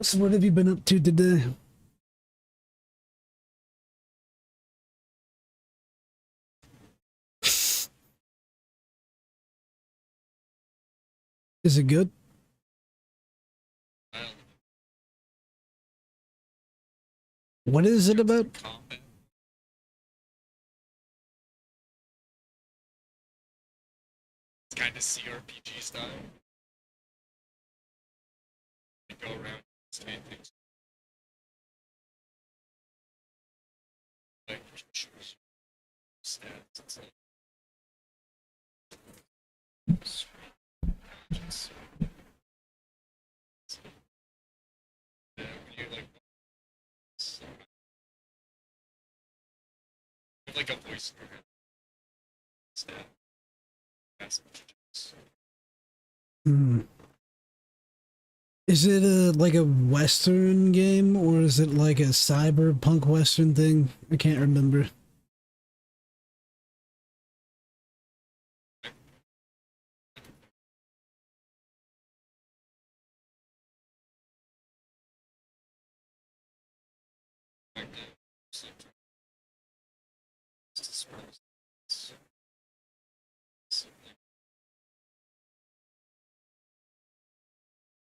So what have you been up to today? Is it good? What is it about? It's kind of CRPG style. You go around state things like choose stats and stuff. Yeah, when you like you have like a voice in your head. Stat. That's Hmm. Is it like a Western game or is it like a cyberpunk Western thing? I can't remember. like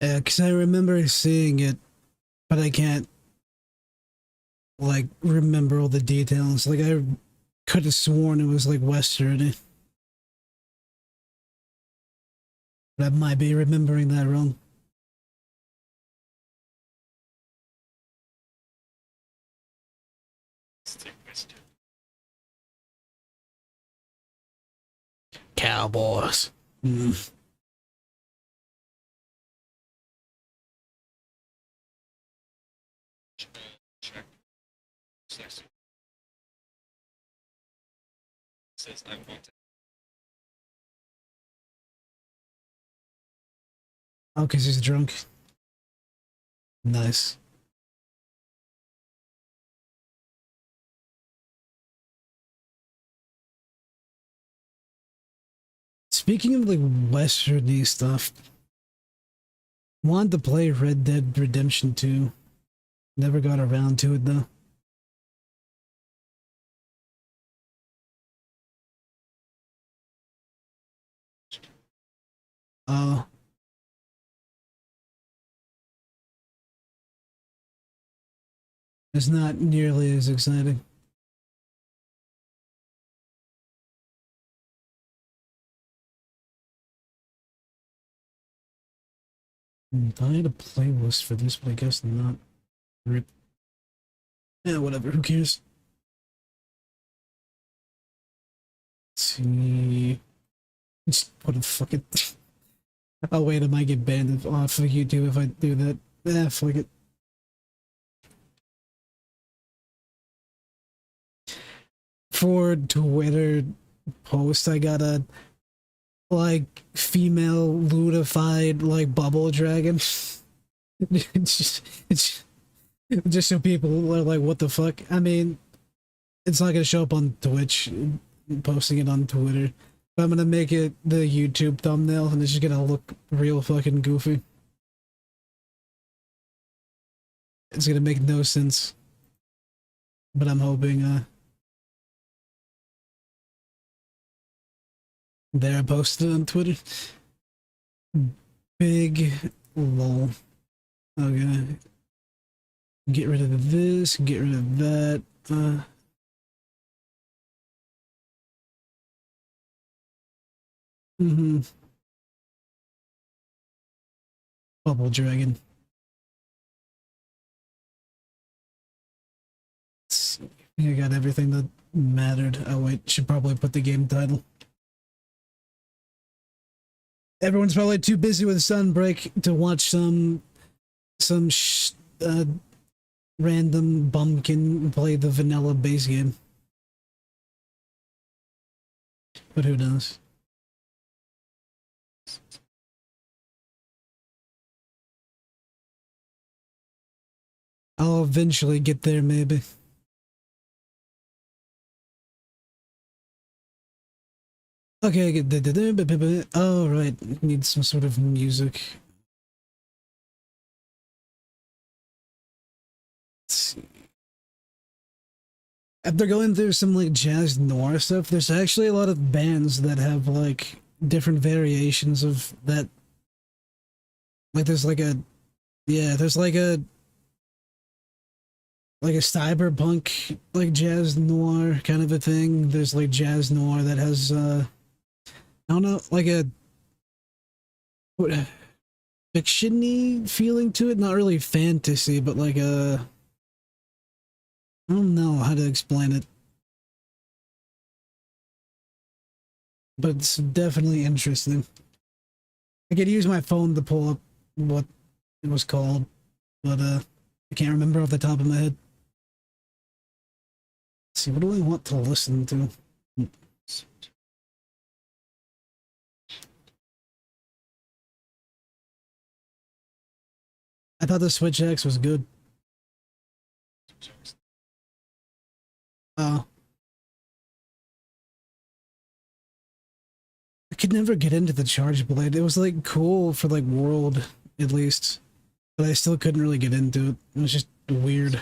Yeah, because I remember seeing it, but I can't like remember all the details. Like I could have sworn it was like Western, but I might be remembering that wrong. Cowboys. Mm. check. Says I want to. Oh, because he's drunk. Nice. Speaking of like Westerny stuff, wanted to play Red Dead Redemption 2. Never got around to it though. Uh, it's not nearly as exciting. I had a playlist for this, but I guess not. Rip. Yeah, whatever. Who cares? Let's see. Just put a fucking. Oh wait, I might get banned off of YouTube if I do that. Eh, fuck it. For Twitter post, I got a like female ludified like bubble dragon. It's just so people are like, what the fuck? I mean, it's not gonna show up on Twitch, posting it on Twitter. But I'm gonna make it the YouTube thumbnail and it's just gonna look real fucking goofy. It's gonna make no sense. But I'm hoping there I posted it on Twitter. Big lol. Okay. Get rid of this, get rid of that. Mm-hmm. Bubble dragon. I think I got everything that mattered. Oh wait, should probably put the game title. Everyone's probably too busy with Sunbreak to watch some uh, random bumpkin play the vanilla base game. But who knows? I'll eventually get there, maybe. Okay, oh right, need some sort of music. Let's see. After going through some like jazz noir stuff, there's actually a lot of bands that have like different variations of that. Like there's like a, yeah, there's like a cyberpunk like jazz noir kind of a thing. There's like jazz noir that has I don't know, like a what, fiction-y feeling to it. Not really fantasy, but like a, I don't know how to explain it. But it's definitely interesting. I could use my phone to pull up what it was called, but I can't remember off the top of my head. Let's see, what do I want to listen to? I thought the Switch X was good. Uh, I could never get into the Charge Blade. It was like cool for like World, at least, but I still couldn't really get into it. It was just weird.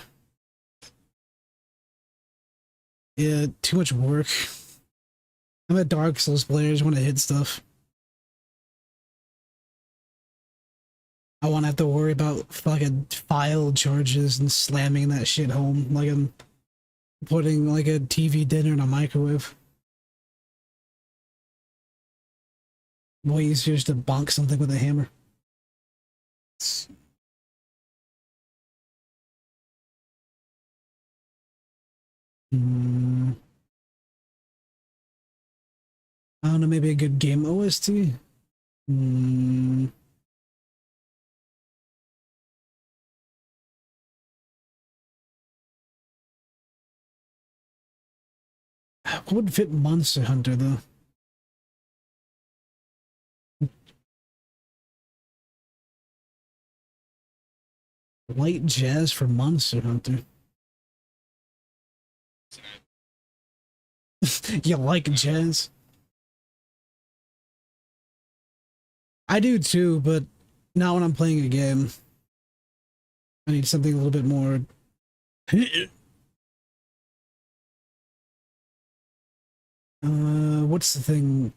Yeah, too much work. I'm a Dark Souls player. I just want to hit stuff. I won't have to worry about fucking file charges and slamming that shit home like I'm putting like a TV dinner in a microwave. Way easier just to bonk something with a hammer. Hmm. I don't know, maybe a good game OST? Hmm. What would fit Monster Hunter though? Light jazz for Monster Hunter. You like jazz? I do too, but not when I'm playing a game. I need something a little bit more. What's the thing?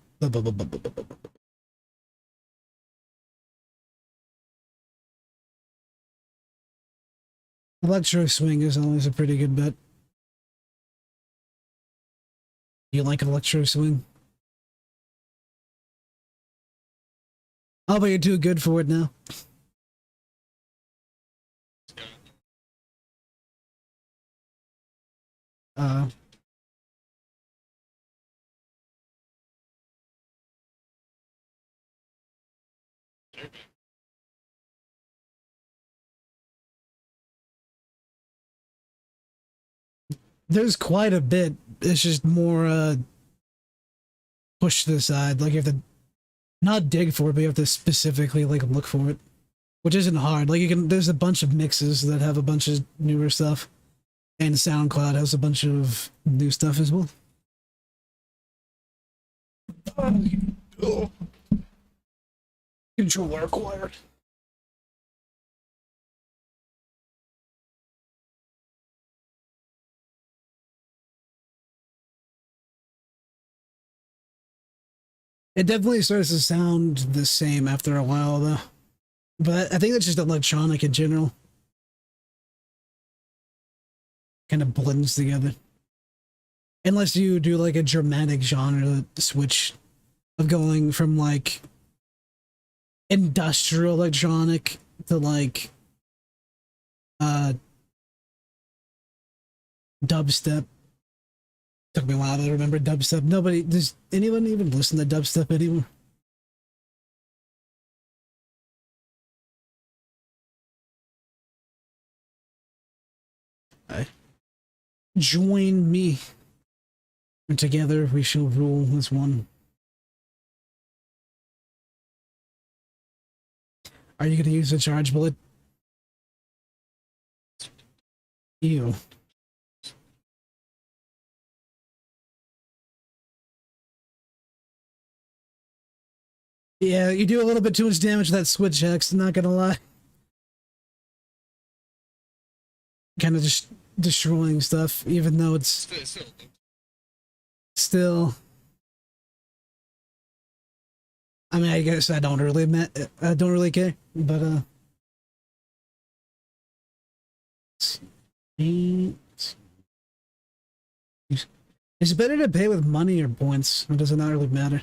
Electro Swing is always a pretty good bet. You like Electro Swing? Oh, but you're too good for it now. Uh, there's quite a bit. It's just more pushed to the side. Like you have to not dig for it, but you have to specifically like look for it, which isn't hard. Like you can. There's a bunch of mixes that have a bunch of newer stuff, and SoundCloud has a bunch of new stuff as well. Oh, controller acquired. It definitely starts to sound the same after a while, though. But I think that's just electronic in general. Kind of blends together. Unless you do like a dramatic genre switch of going from like industrial electronic to like uh dubstep. Took me a while to remember dubstep. Nobody, does anyone even listen to dubstep anymore? I join me, and together we shall rule as one. Are you gonna use a charge bullet? Ew. Yeah, you do a little bit too much damage to that switch X, not gonna lie. kind of just destroying stuff, even though it's Still, still. I mean, I guess I don't really care, but it's better to pay with money or points, or does it not really matter?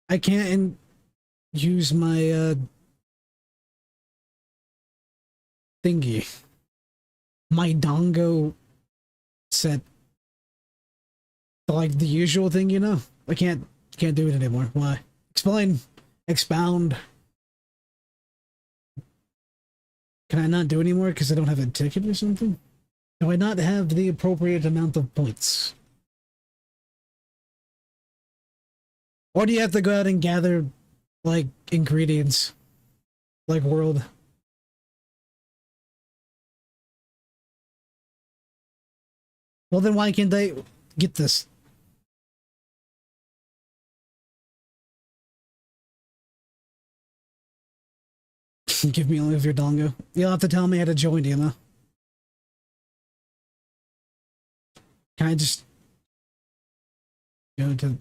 I can't use my thingy, my dongo set, like the usual thing, you know. I can't do it anymore. Why? Explain, expound. Can I not do anymore because I don't have a ticket or something? Do I not have the appropriate amount of points? Or do you have to go out and gather, like, ingredients? Like world? Well, then why can't they get this? Give me all of your dongo. You'll have to tell me how to join, you know? Can I just go to...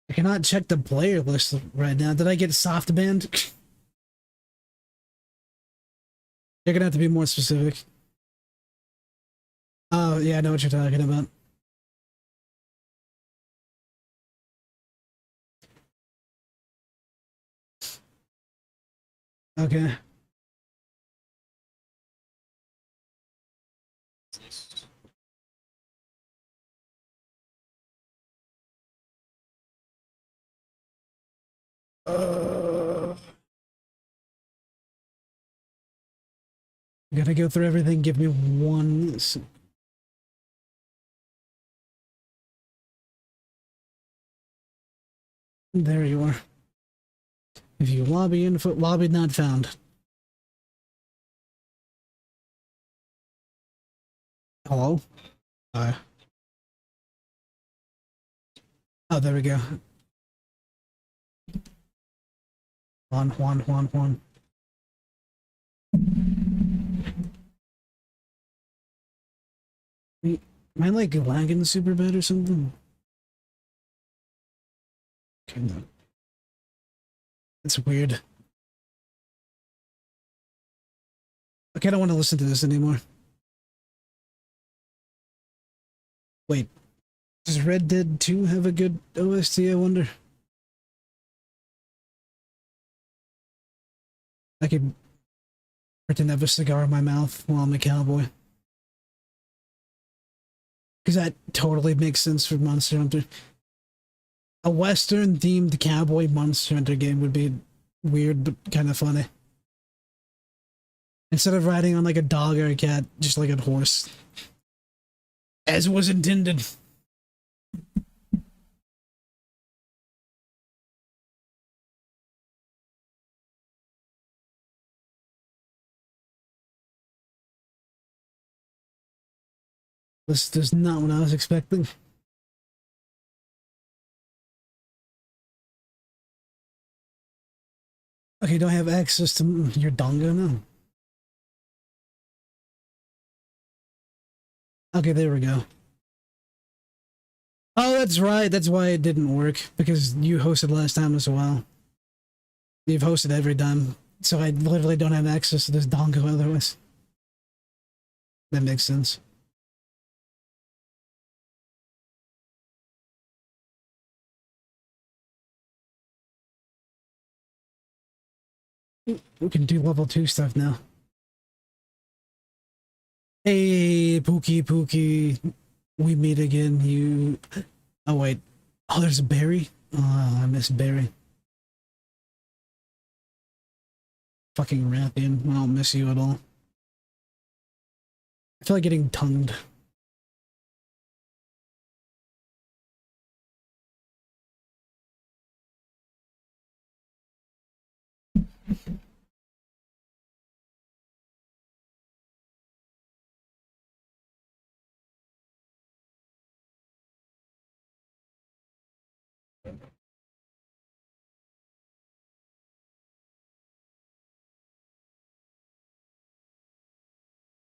I cannot check the player list right now. Did I get soft banned? You're gonna have to be more specific. Oh, yeah, I know what you're talking about. Okay. Uh, gotta go through everything. Give me one. There you are. If you lobby info, lobby not found. Hello? Oh, there we go. Juan. Wait, am I like lagging super bad or something? Okay, no. That's weird. Okay, I don't want to listen to this anymore. Wait, does Red Dead 2 have a good OST, I wonder? I could pretend to have a cigar in my mouth while I'm a cowboy. Because that totally makes sense for Monster Hunter. A Western-themed cowboy Monster Hunter game would be weird, but kind of funny. Instead of riding on like a dog or a cat, just like a horse. As was intended. This is not what I was expecting. Okay, do I have access to your dongo now? Okay, there we go. Oh, that's right. That's why it didn't work. Because you hosted last time as well. You've hosted every time. So I literally don't have access to this dongo otherwise. That makes sense. We can do level 2 stuff now. Hey, Pookie. We meet again. You... Oh, wait. Oh, there's a Barry? Oh, I miss Barry. Fucking Rathian. I don't miss you at all. I feel like getting tongued.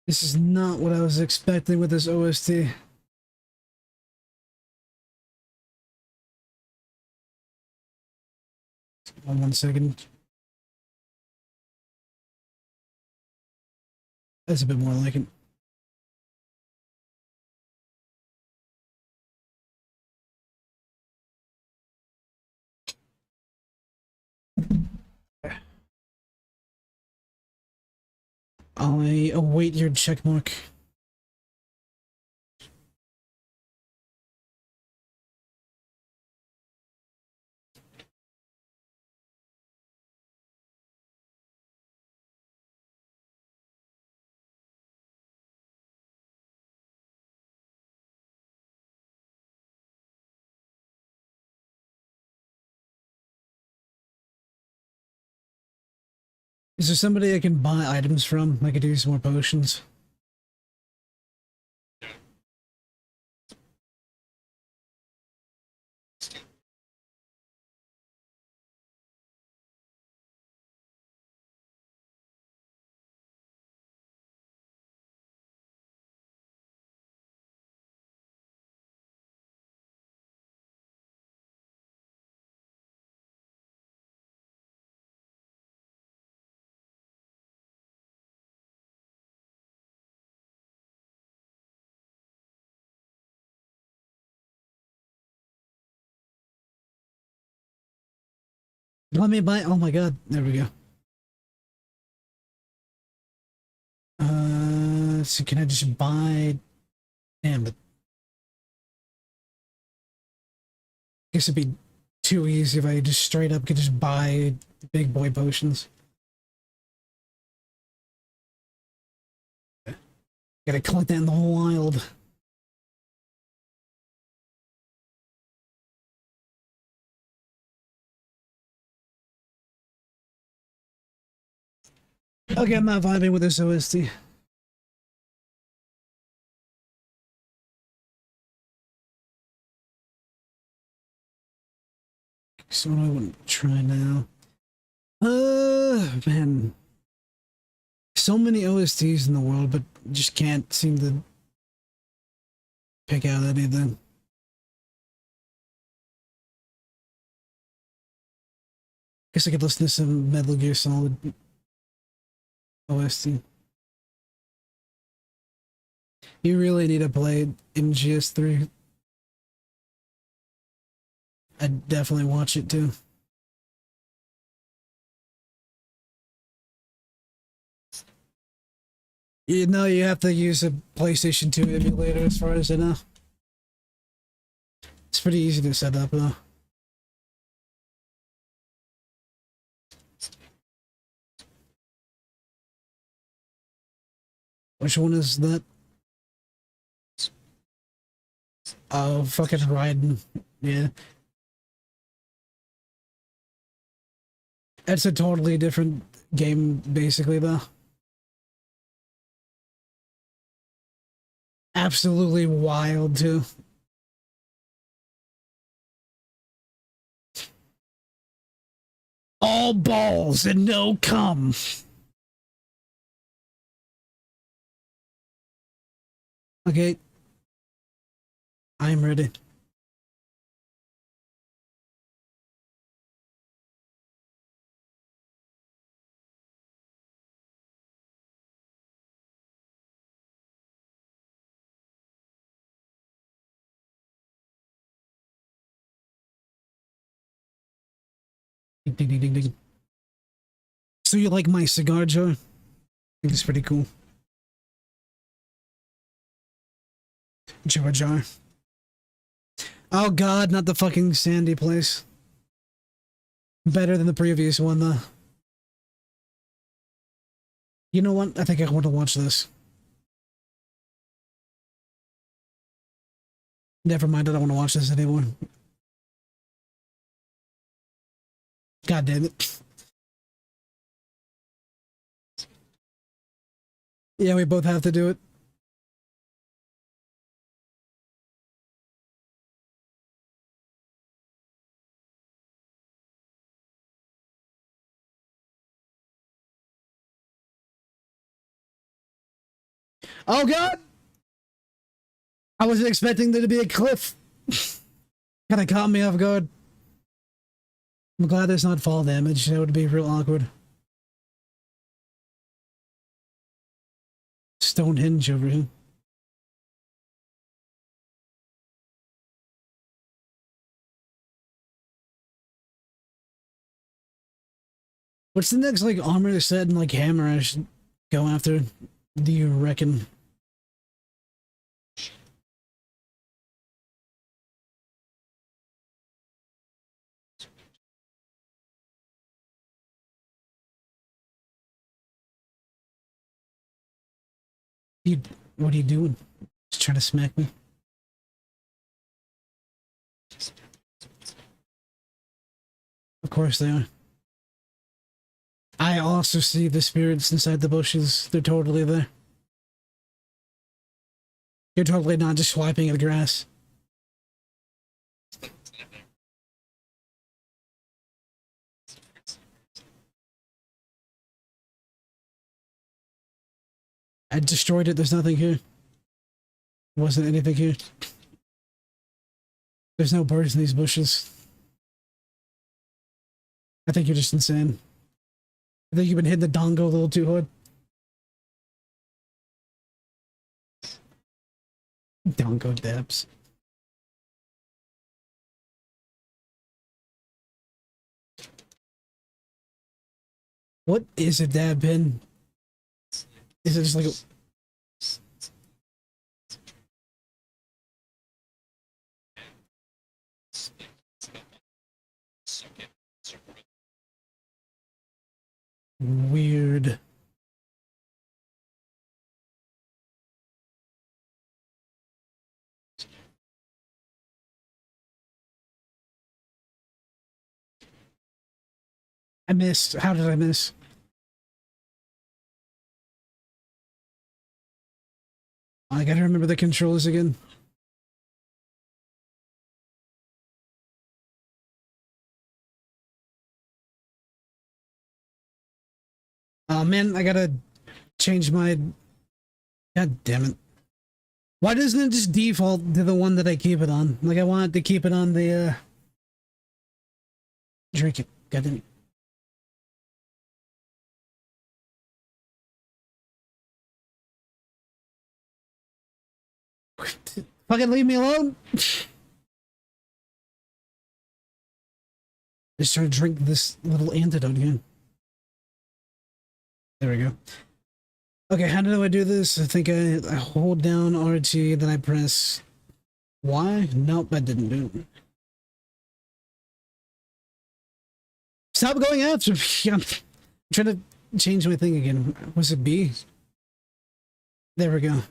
This is not what I was expecting with this OST. Hold on 1 second. That's a bit more like it. I await your checkmark. Is there somebody I can buy items from? I could do some more potions. Let me buy. Oh my god. There we go. So can I just buy? Damn, but I guess it'd be too easy if I just straight up could just buy big boy potions. Gotta collect that in the wild. Okay, I'm not vibing with this OST. So what do I want to try now? Man. So many OSTs in the world, but just can't seem to pick out anything. Guess I could listen to some Metal Gear Solid OST. You really need to play MGS3. I'd definitely watch it too. You know, you have to use a PlayStation 2 emulator as far as I know. It's pretty easy to set up though. Which one is that? Oh, fucking Raiden. Yeah. It's a totally different game, basically, though. Absolutely wild, too. All balls and no cum. Okay. I'm ready. Ding, ding, ding, ding, ding. So you like my cigar jar? I think it's pretty cool. Jar jar. Oh god, not the fucking sandy place. Better than the previous one, though. You know what? I think I want to watch this. Never mind, I don't want to watch this anymore. God damn it. Yeah, we both have to do it. Oh god! I wasn't expecting there to be a cliff. Kinda caught me off guard. I'm glad there's not fall damage. That would be real awkward. Stonehenge over here. What's the next like armor set and like hammer I should go after? Do you reckon? You, what are you doing? Just trying to smack me? Of course they are. I also see the spirits inside the bushes. They're totally there. You're totally not just swiping at the grass. I destroyed it. There's nothing here. Wasn't anything here. There's no birds in these bushes. I think you're just insane. I think you've been hitting the dongo a little too hard. Dongo dabs. What is a dab pin? Is it just like a... Weird. I missed. How did I miss? I gotta remember the controls again. Oh man, I gotta change my... God damn it. Why doesn't it just default to the one that I keep it on? Like, I want to keep it on the, Drink it. God damn it. Fucking leave me alone! Just trying to drink this little antidote again. There we go. Okay, how do I do this? I think I hold down RT, then I press Y? Nope, I didn't do it. Stop going after me! I'm trying to change my thing again. Was it B? There we go.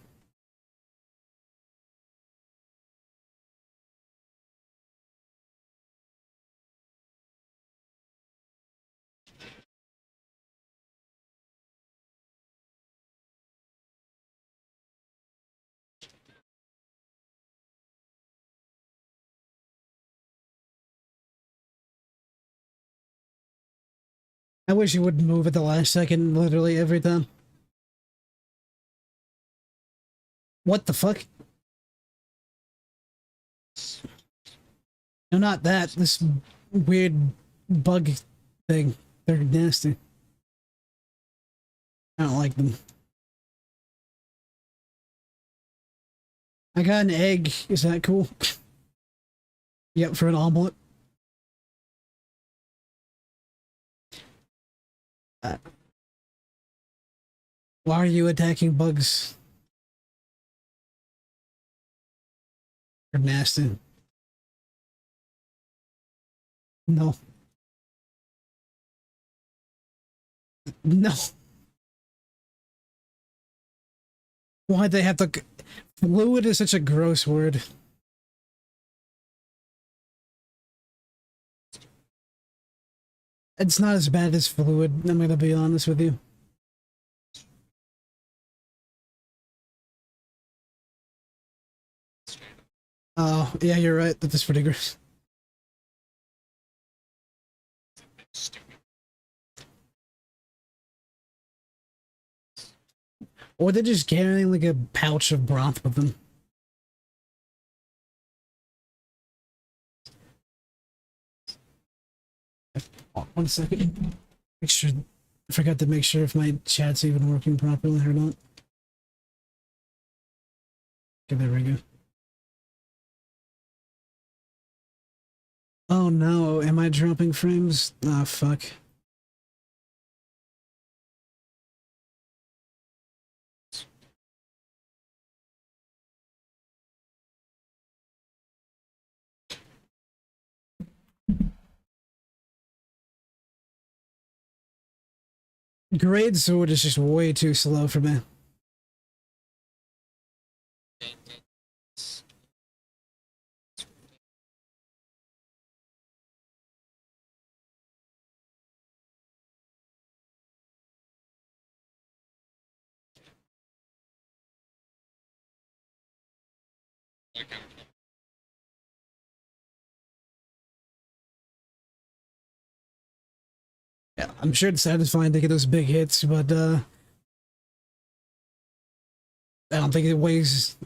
I wish you would move at the last second, literally every time. What the fuck? No, not that. This weird bug thing. They're nasty. I don't like them. I got an egg. Is that cool? Yep, for an omelet. Uh, why are you attacking bugs? They're nasty. No. No. Why'd they have to... Fluid is such a gross word. It's not as bad as fluid, I'm gonna be honest with you. Oh, yeah, you're right. That is pretty gross. Or they're just carrying like a pouch of broth with them. Oh, 1 second. Make sure. I forgot to make sure if my chat's even working properly or not. Okay, there we go. Oh no, am I dropping frames? Ah, fuck. Grade sword is just way too slow for me. Like Yeah, I'm sure it's satisfying to get those big hits, but I don't think it weighs.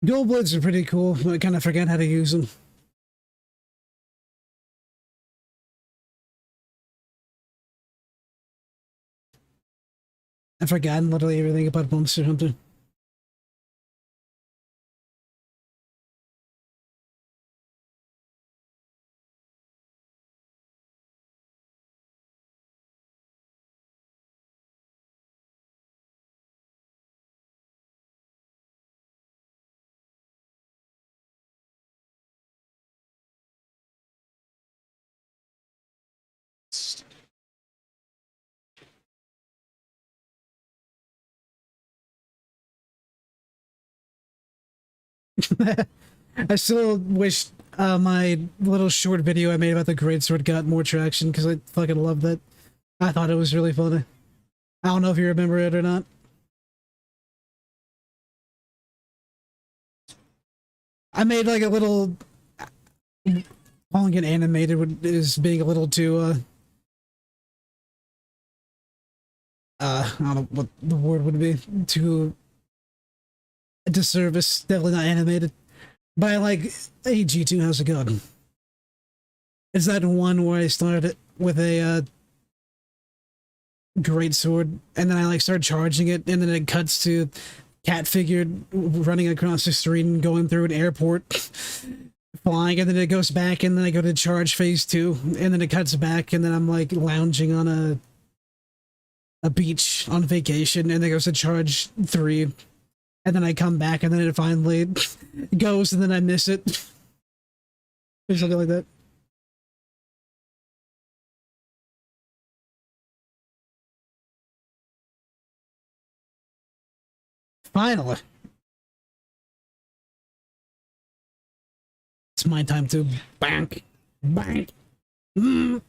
Gold blades are pretty cool, but I kind of forget how to use them. I've forgotten literally everything about Monster Hunter. I still wish my little short video I made about the greatsword got more traction because I fucking love that. I thought it was really funny. I don't know if you remember it or not. I made like a little calling it animated is being a little too I don't know what the word would be, too a disservice. Definitely not animated. But I like, hey G2, how's it going? Is that one where I started with a great sword, and then I like start charging it, and then it cuts to cat figure running across the street and going through an airport, flying, and then it goes back, and then I go to charge phase 2, and then it cuts back, and then I'm like lounging on a beach on vacation, and then it goes to charge 3, and then I come back, and then it finally goes, and then I miss it, or something like that. Finally, it's my time to bank, bank. Mm.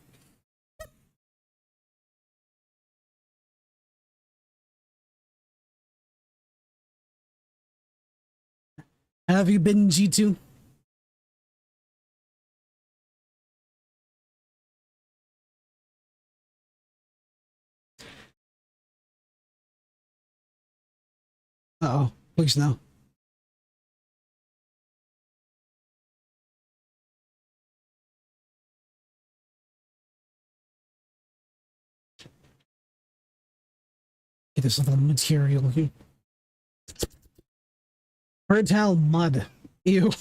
Have you been G2? Uh-oh, please no. Get this little material here. Fertile mud. Ew.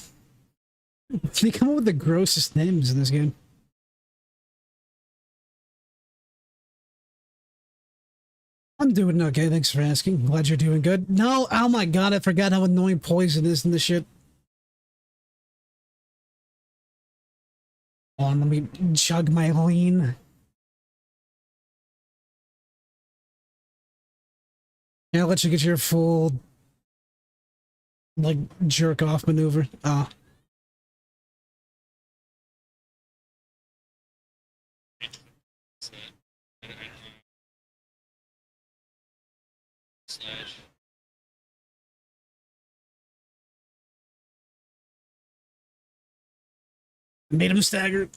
They come up with the grossest names in this game. I'm doing okay, thanks for asking. Glad you're doing good. No, oh my god, I forgot how annoying poison is in this shit. Hold on, let me chug my lean. Yeah, I'll let you get your full, like, jerk off maneuver. Oh. that. I don't know. Slash. Made him stagger.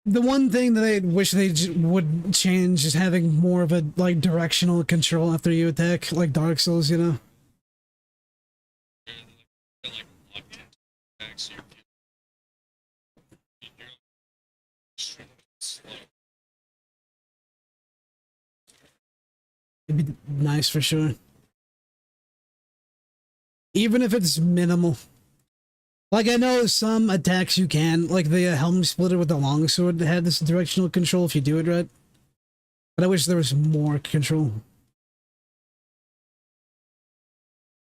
The one thing that I wish they would change is having more of a like directional control after you attack, like Dark Souls, you know. Like lock it back so you're extremely slow. It'd be nice for sure. Even if it's minimal. Like, I know some attacks you can, like the Helm Splitter with the longsword had this directional control if you do it right. But I wish there was more control.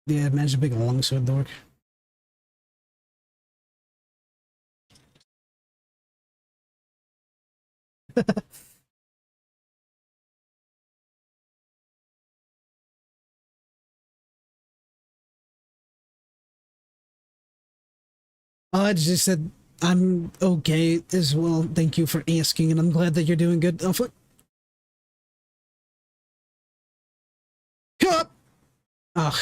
Yeah, imagine a big longsword dork. I just said I'm okay as well. Thank you for asking, and I'm glad that you're doing good. Oh, fuck. Cut! Ugh.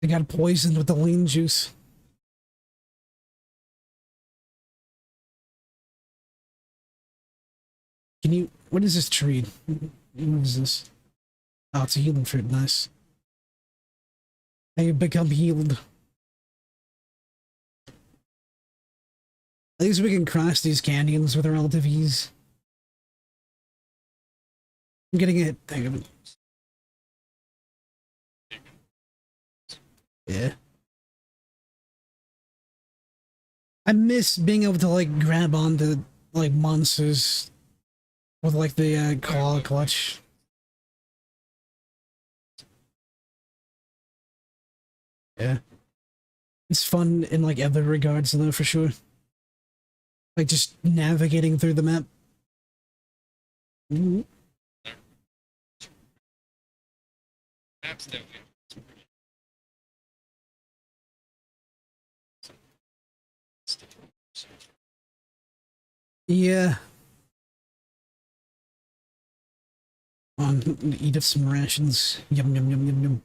I got poisoned with the lean juice. Can you... What is this tree? What is this? Oh, it's a healing fruit. Nice. I become healed. At least we can cross these canyons with relative ease. I'm getting a hang of it. Yeah. I miss being able to like grab onto like monsters with like the claw clutch. Yeah. It's fun in like other regards though for sure. Like just navigating through the map. Mhm. Maps that we Yeah. On eat up some rations. Yum yum yum yum yum.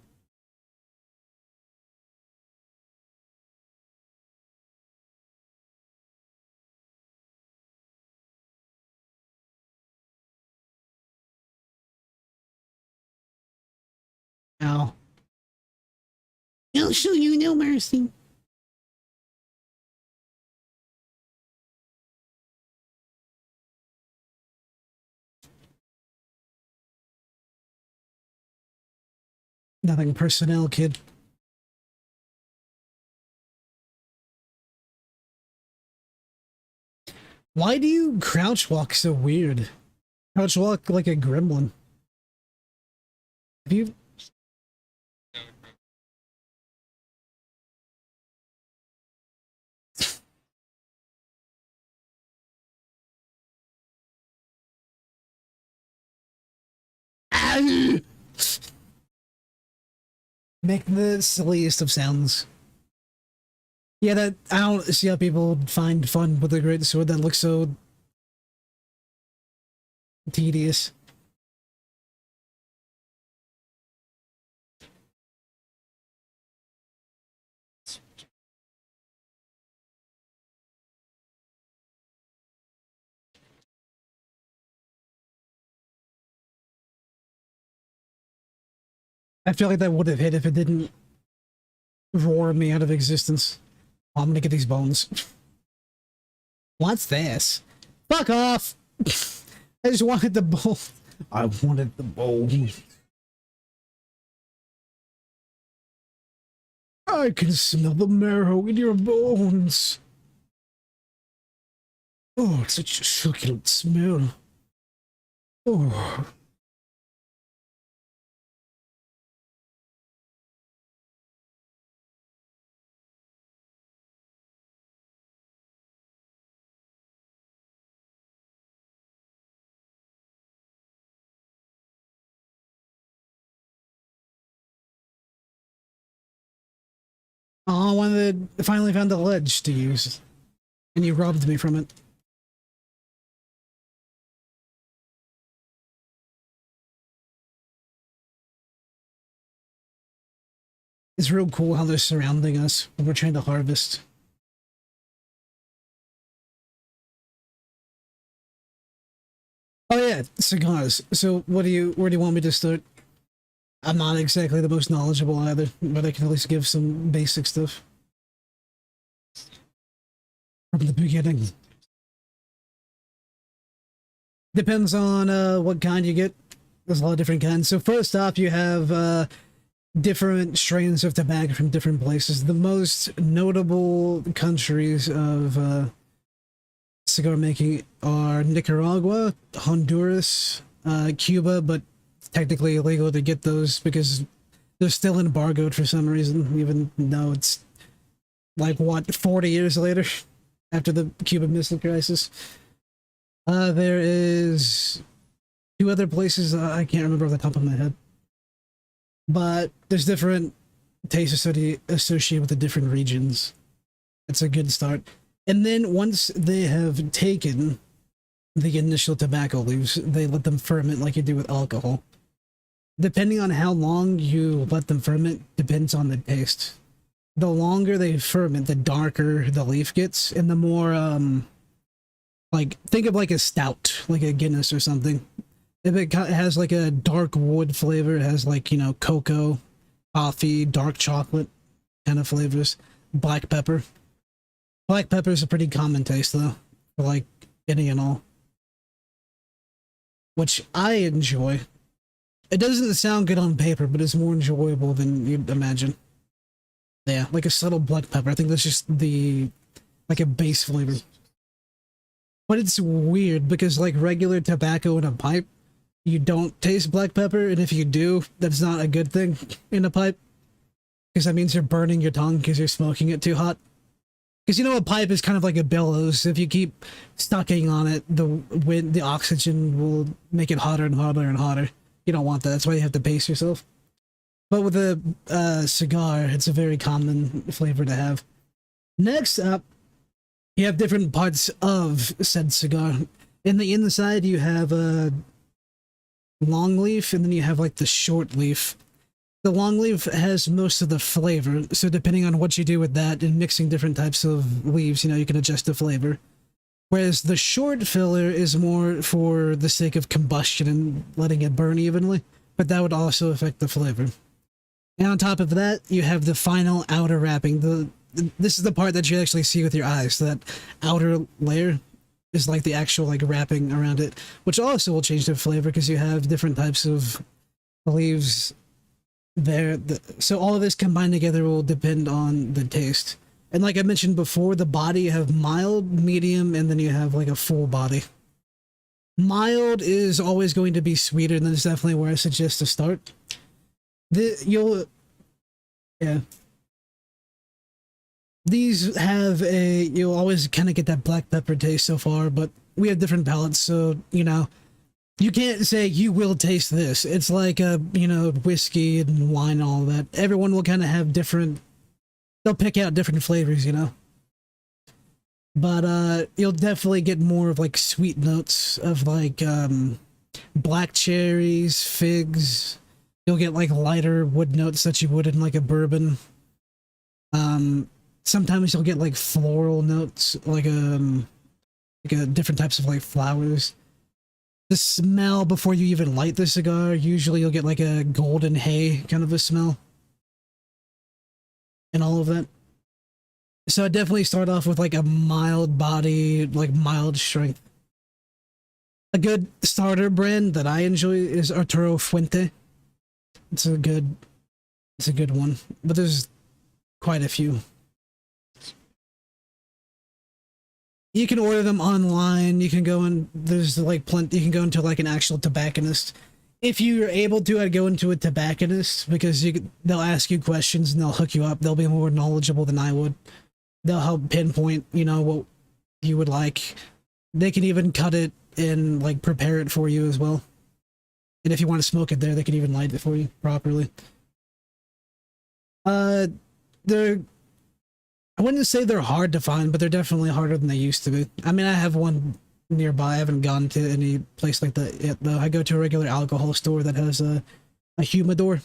Ow. I'll show you no mercy. Nothing personnel, kid. Why do you crouch walk so weird? Crouch walk like a gremlin. Have you... Make the silliest of sounds. Yeah, that I don't see how people find fun with a great sword that looks so tedious. I feel like that would have hit if it didn't roar me out of existence. Oh, I'm gonna get these bones. What's this? Fuck off! I just wanted the bone. I wanted the bone. I can smell the marrow in your bones. Oh, it's such a succulent smell. Oh. Oh, when they finally found the ledge to use, and you robbed me from it. It's real cool how they're surrounding us when we're trying to harvest. Oh yeah, cigars. So where do you want me to start? I'm not exactly the most knowledgeable either, but I can at least give some basic stuff from the beginning. Depends on what kind you get. There's a lot of different kinds. So first off, you have different strains of tobacco from different places. The most notable countries of cigar making are Nicaragua, Honduras, Cuba, but technically illegal to get those because they're still embargoed for some reason, even though it's like what 40 years later after the Cuban Missile Crisis. There is two other places I can't remember off the top of my head, but there's different tastes associated with the different regions. It's a good start. And then once they have taken the initial tobacco leaves, they let them ferment like you do with alcohol. Depending on how long you let them ferment, depends on the taste. The longer they ferment, the darker the leaf gets, and the more, like, think of like a stout, like a Guinness or something. If it has like a dark wood flavor, it has like, you know, cocoa, coffee, dark chocolate kind of flavors, black pepper. Black pepper is a pretty common taste though, for like any and all, which I enjoy. It doesn't sound good on paper, but it's more enjoyable than you'd imagine. Yeah, like a subtle black pepper. I think that's just the, like a base flavor. But it's weird because like regular tobacco in a pipe, you don't taste black pepper, and if you do, that's not a good thing in a pipe. Because that means you're burning your tongue because you're smoking it too hot. Because you know a pipe is kind of like a bellows. If you keep stucking on it, the wind, the oxygen will make it hotter and hotter and hotter. You don't want that. That's why you have to pace yourself. But with a cigar, it's a very common flavor to have. Next up, you have different parts of said cigar. In the inside, you have a long leaf, and then you have like the short leaf. The long leaf has most of the flavor, so depending on what you do with that and mixing different types of leaves, you know, you can adjust the flavor. Whereas the short filler is more for the sake of combustion and letting it burn evenly, but that would also affect the flavor. And on top of that, you have the final outer wrapping. This is the part that you actually see with your eyes. That outer layer is like the actual like wrapping around it, which also will change the flavor because you have different types of leaves there. So all of this combined together will depend on the taste. And like I mentioned before, the body you have mild, medium, and then you have like a full body. Mild is always going to be sweeter, and that's definitely where I suggest to start. Yeah. These have you'll always kind of get that black pepper taste so far, but we have different palates, so, you know, you can't say you will taste this. It's like, you know, whiskey and wine and all that. Everyone will kind of have different, they'll pick out different flavors, you know? But, you'll definitely get more of, like, sweet notes of, like, black cherries, figs. You'll get, like, lighter wood notes that you would in, like, a bourbon. Sometimes you'll get, like, floral notes, like different types of, like, flowers. The smell before you even light the cigar, usually you'll get, like, a golden hay kind of a smell. And all of that. So I definitely start off with, like, a mild body, like, mild strength. A good starter brand that I enjoy is Arturo Fuente. It's a good one, but there's quite a few. You can order them online. You can go and there's like plenty. You can go into like an actual tobacconist. If you're able to, I'd go into a tobacconist because they'll ask you questions and they'll hook you up. They'll be more knowledgeable than I would. They'll help pinpoint, you know, what you would like. They can even cut it and like prepare it for you as well. And if you want to smoke it there, they can even light it for you properly. They're I wouldn't say they're hard to find, but they're definitely harder than they used to be. I mean, I have one nearby. I haven't gone to any place like that yet, though. I go to a regular alcohol store that has a humidor,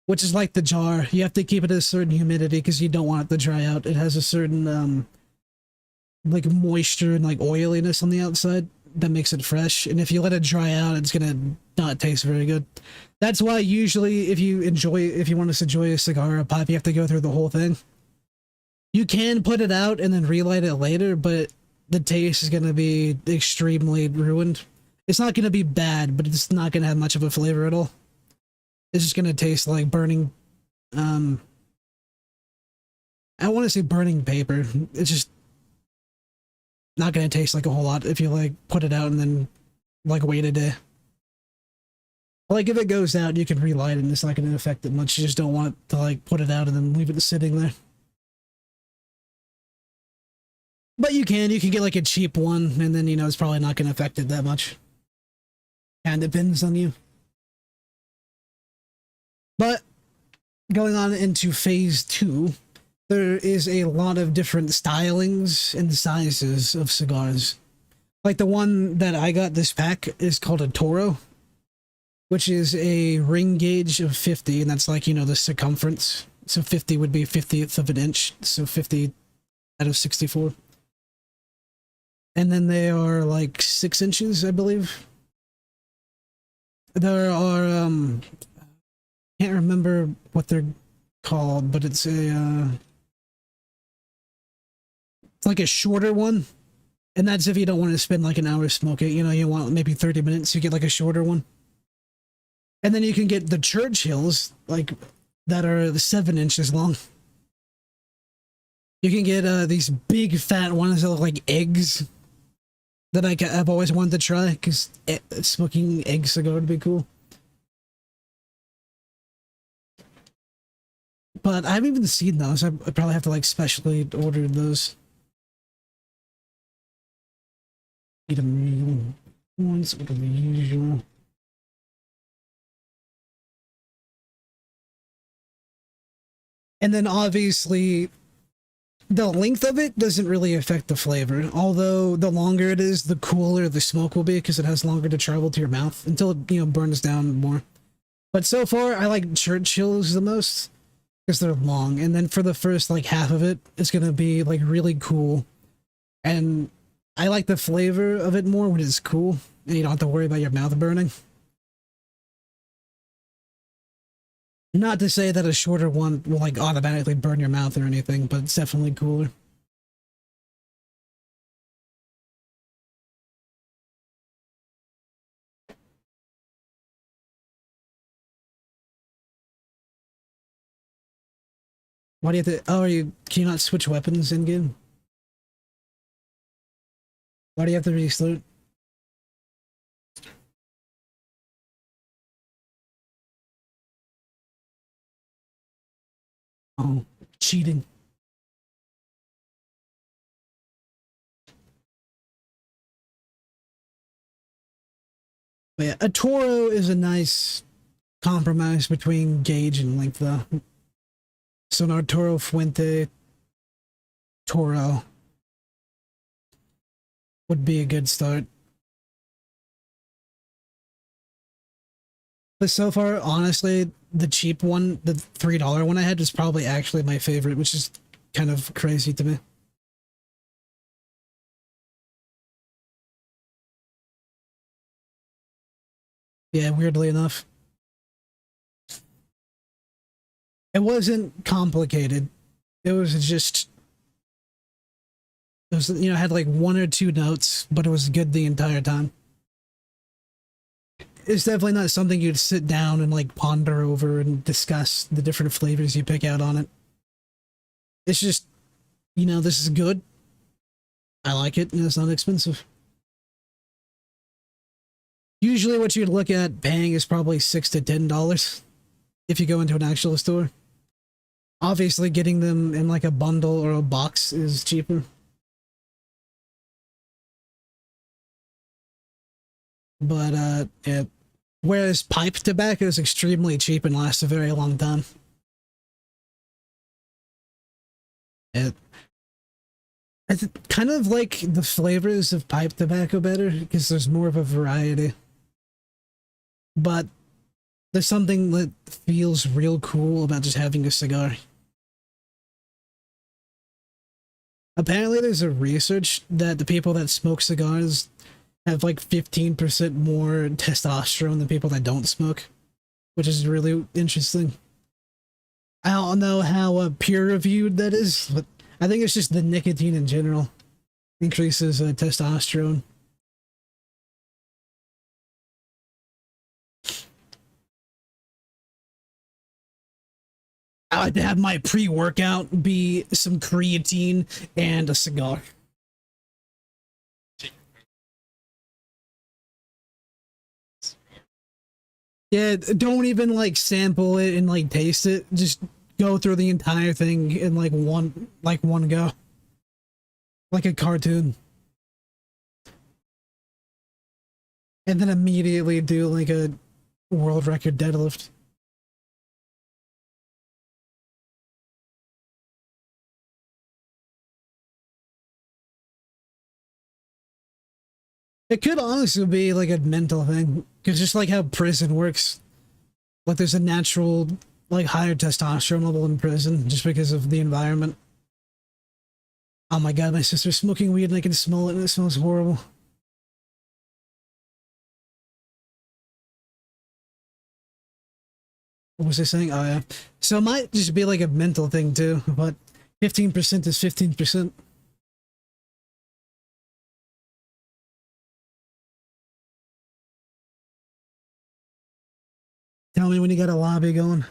which is like the jar. You have to keep it at a certain humidity because you don't want it to dry out. It has a certain like moisture and like oiliness on the outside that makes it fresh. And if you let it dry out, it's gonna not taste very good. That's why usually if you want to enjoy a cigar or a pipe, you have to go through the whole thing. You can put it out and then relight it later, but the taste is gonna be extremely ruined. It's not gonna be bad, but it's not gonna have much of a flavor at all. It's just gonna taste like burning, I want to say burning paper. It's just not gonna taste like a whole lot if you like put it out and then like wait a day. Like if it goes out, you can relight it and it's not gonna affect it much. You just don't want to like put it out and then leave it sitting there. But you can get like a cheap one and then it's probably not gonna affect it that much. And it depends on you. But going on into phase 2, there is a lot of different stylings and sizes of cigars. Like the one that I got this pack is called a Toro, which is a ring gauge of 50, and that's like, the circumference. So 50 would be 50th of an inch, so 50 out of 64. And then they are like 6 inches, I believe. There are, can't remember what they're called, but it's it's like a shorter one. And that's if you don't want to spend like an hour smoking. You want maybe 30 minutes, you get like a shorter one. And then you can get the Churchills, like, that are the 7 inches long. You can get these big fat ones that look like eggs that I've always wanted to try, because smoking egg cigar would be cool. But I haven't even seen those. I probably have to like specially order those. Get a medium ones, order the usual. And then obviously the length of it doesn't really affect the flavor. Although the longer it is, the cooler the smoke will be because it has longer to travel to your mouth until it, burns down more. But so far, I like Churchills the most because they're long. And then for the first like half of it, it's going to be like really cool. And I like the flavor of it more when it's cool and you don't have to worry about your mouth burning. Not to say that a shorter one will like automatically burn your mouth or anything, but it's definitely cooler. Why do you have to? Oh, can you not switch weapons in game? Why do you have to restart? Oh, cheating. But yeah, a Toro is a nice compromise between gauge and length, though. So an Arturo Fuente Toro would be a good start. But so far, honestly, the cheap one, the $3 one I had, is probably actually my favorite, which is kind of crazy to me. Yeah, weirdly enough. It wasn't complicated. It was just, it was, had like 1 or 2 notes, but it was good the entire time. It's definitely not something you'd sit down and like ponder over and discuss the different flavors you pick out on it. It's just, this is good. I like it, and it's not expensive. Usually what you'd look at paying is probably $6 to $10 if you go into an actual store. Obviously, getting them in like a bundle or a box is cheaper. But, yeah. Whereas pipe tobacco is extremely cheap and lasts a very long time. kind of like the flavors of pipe tobacco better because there's more of a variety. But there's something that feels real cool about just having a cigar. Apparently, there's a research that the people that smoke cigars have like 15% more testosterone than people that don't smoke, which is really interesting. I don't know how peer reviewed that is, but I think it's just the nicotine in general increases testosterone. I like to have my pre-workout be some creatine and a cigar. Yeah, don't even like sample it and like taste it. Just go through the entire thing in like one go. Like a cartoon. And then immediately do like a world record deadlift. It could honestly be like a mental thing. Because just like how prison works, like there's a natural like higher testosterone level in prison just because of the environment. Oh my god, my sister's smoking weed and I can smell it and it smells horrible. What was I saying? Oh yeah. So it might just be like a mental thing too, but 15% is 15%. Tell me when you got a lobby going.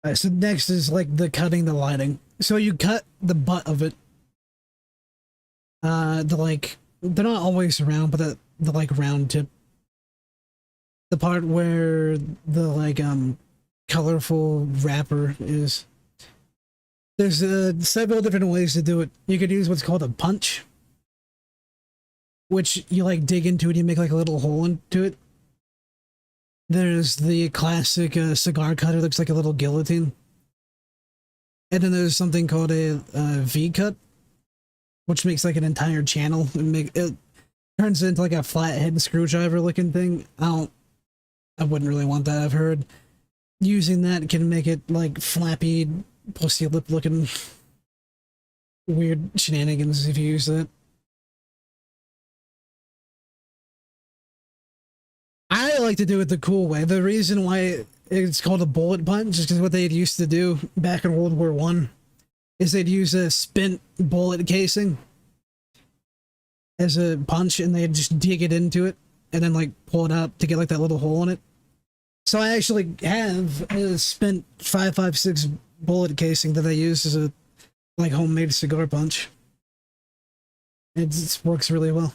Alright, so next is like the cutting the lighting. So you cut the butt of it. The like they're not always round, but the like round tip. The part where the like colorful wrapper is. There's several different ways to do it. You could use what's called a punch, which you like dig into it, you make like a little hole into it. There's the classic cigar cutter, looks like a little guillotine. And then there's something called a V cut, which makes like an entire channel. It turns into like a flathead screwdriver looking thing. I wouldn't really want that. I've heard using that can make it like flappy, pussy lip looking weird shenanigans if you use that. I like to do it the cool way. The reason why it's called a bullet punch is because what they used to do back in World War I is they'd use a spent bullet casing as a punch and they'd just dig it into it and then like pull it out to get like that little hole in it. So I actually have a spent 5.56 bullet casing that I use as a like homemade cigar punch. It works really well.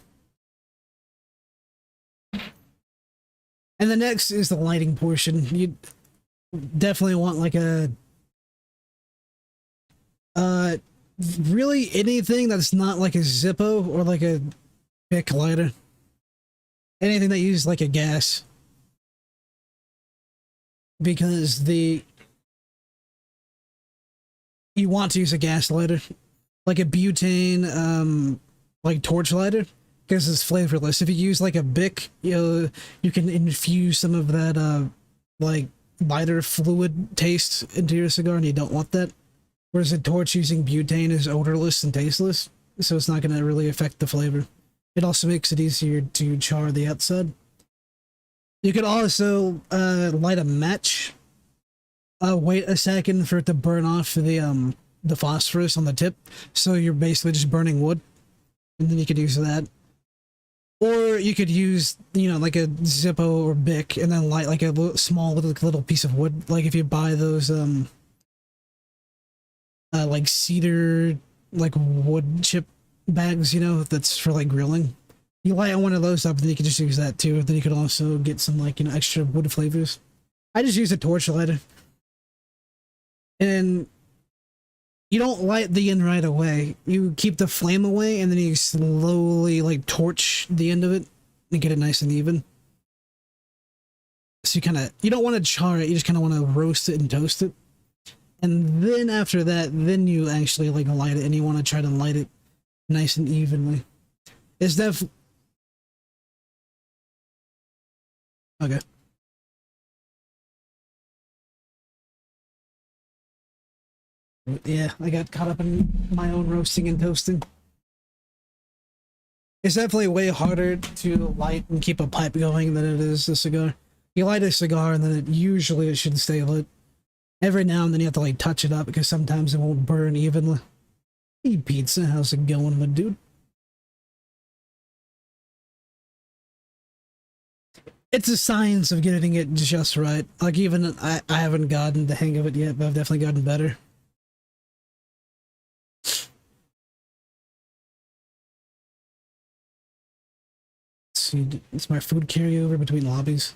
And the next is the lighting portion. You definitely want like a uh really anything that's not like a Zippo or like a Bic lighter. Anything that uses like a gas. Because you want to use a gas lighter. Like a butane like torch lighter. Because it's flavorless. If you use like a Bic, you can infuse some of that like lighter fluid taste into your cigar, and you don't want that. Whereas a torch using butane is odorless and tasteless, so it's not going to really affect the flavor. It also makes it easier to char the outside. You could also light a match. Wait a second for it to burn off the phosphorus on the tip, so you're basically just burning wood, and then you could use that. Or you could use, like a Zippo or Bic and then light like a small little piece of wood. Like if you buy those, like cedar, like wood chip bags, that's for like grilling. You light one of those up and then you can just use that too. Then you could also get some like, extra wood flavors. I just use a torch lighter. And You don't light the end right away. You keep the flame away, and then you slowly like torch the end of it and get it nice and even. So you don't want to char it. You just kind of want to roast it and toast it. And then after that, then you actually like light it, and you want to try to light it nice and evenly. It's okay. Yeah, I got caught up in my own roasting and toasting. It's definitely way harder to light and keep a pipe going than it is a cigar. You light a cigar and then it should stay lit. Every now and then you have to like touch it up because sometimes it won't burn evenly. Hey pizza, how's it going, my dude? It's a science of getting it just right. Like even I haven't gotten the hang of it yet, but I've definitely gotten better. Let's see, it's my food carryover between lobbies.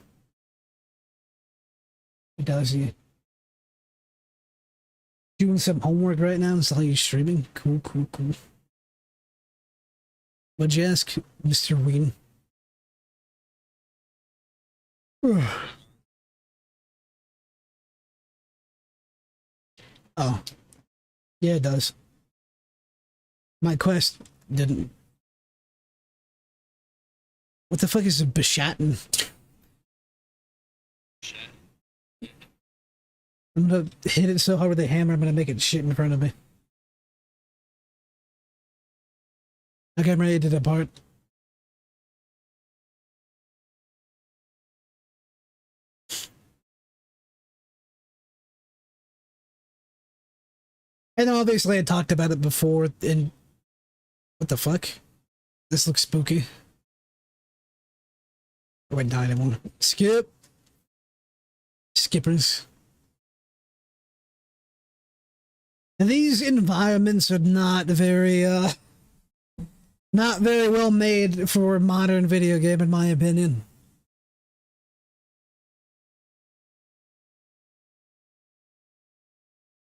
It does, yeah. Doing some homework right now and saw you streaming. Cool, cool, cool. What'd you ask, Mr. Ween? Oh, yeah, it does. My quest didn't. What the fuck is a Bishatin? Shit. I'm gonna hit it so hard with a hammer, I'm gonna make it shit in front of me. Okay, I'm ready to depart. And obviously I talked about it before in... What the fuck? This looks spooky. Oh, I died anymore. Skip! Skippers. And these environments are not very well made for a modern video game, in my opinion.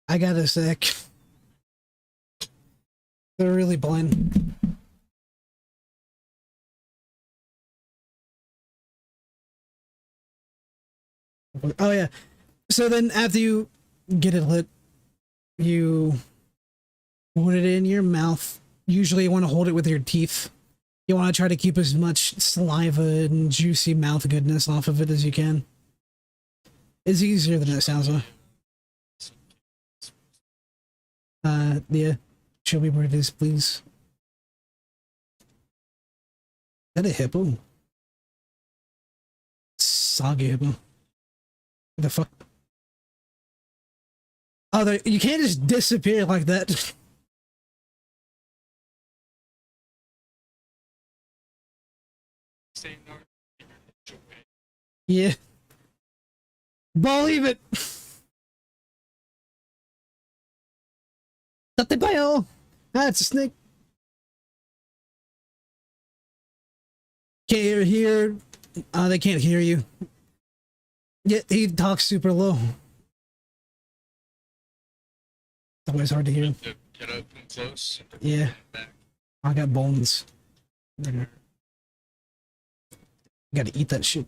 I gotta say, they're really bland. Oh yeah. So then after you get it lit, you put it in your mouth. Usually you want to hold it with your teeth. You want to try to keep as much saliva and juicy mouth goodness off of it as you can. It's easier than it sounds like. Yeah. Show me where it is, please. Is that a hippo? Soggy hippo. What the fuck? Oh, you can't just disappear like that. Stay north. Enjoy. Yeah. Believe it. Tate bayo. Ah, it's a snake. Can't hear. They can't hear you. Yeah, he talks super low. It's always hard to hear him. Get up and close. Yeah. Back. I got bones. Gotta eat that shit.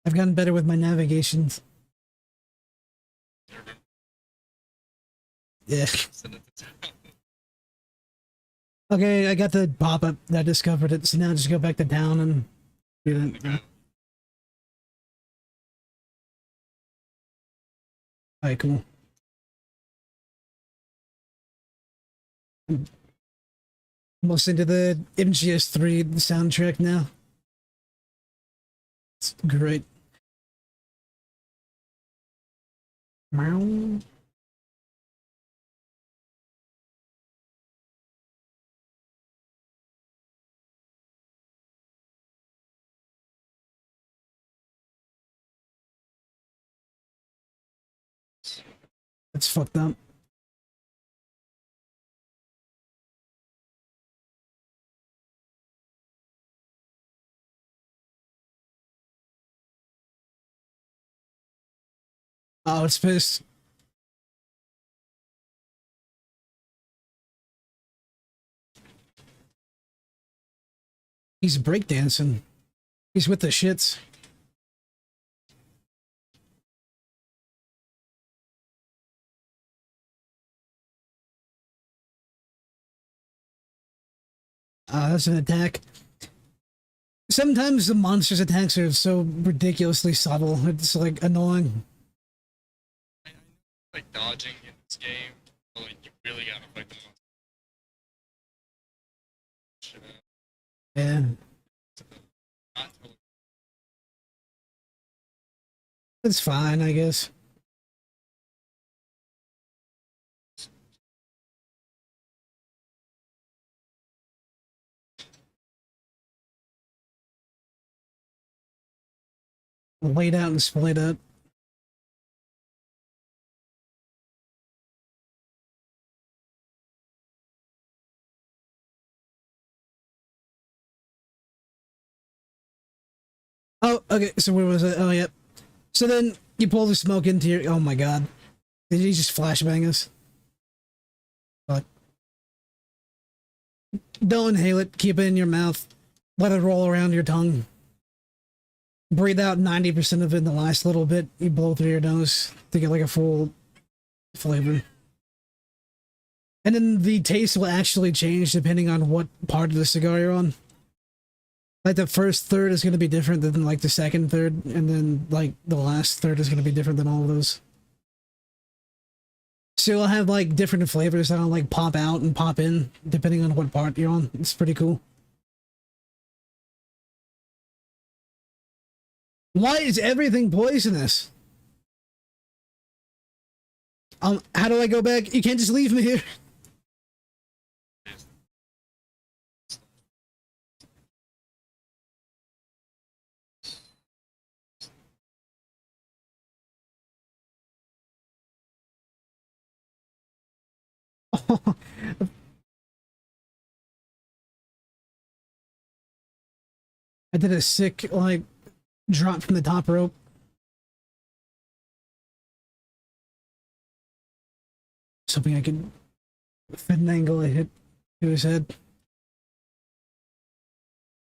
I've gotten better with my navigations. Yeah. Send it to town. Okay, I got the pop-up. I discovered it, so now just go back to town and do that. Alright, cool. I'm listening to the MGS3 soundtrack now. It's great. Meow. It's fucked up. Oh, it's pissed. He's breakdancing. He's with the shits. That's an attack. Sometimes the monster's attacks are so ridiculously subtle. It's like annoying. I know, like dodging in this game, but like you really gotta fight the monster. Shit out. Yeah. Not totally. It's fine, I guess. Laid out and splayed up. Oh, okay. So where was it? Oh, yep. So then you pull the smoke into your. Oh my god. Did he just flashbang us? Fuck. Don't inhale it. Keep it in your mouth. Let it roll around your tongue. Breathe out 90% of it in the last little bit. You blow through your nose to get like a full flavor. And then the taste will actually change depending on what part of the cigar you're on. Like the first third is going to be different than like the second third, and then like the last third is going to be different than all of those. So you'll have like different flavors that'll like pop out and pop in depending on what part you're on. It's pretty cool. Why is everything poisonous? How do I go back? You can't just leave me here. I did a sick like drop from the top rope. Something I could fit an angle I hit to his head.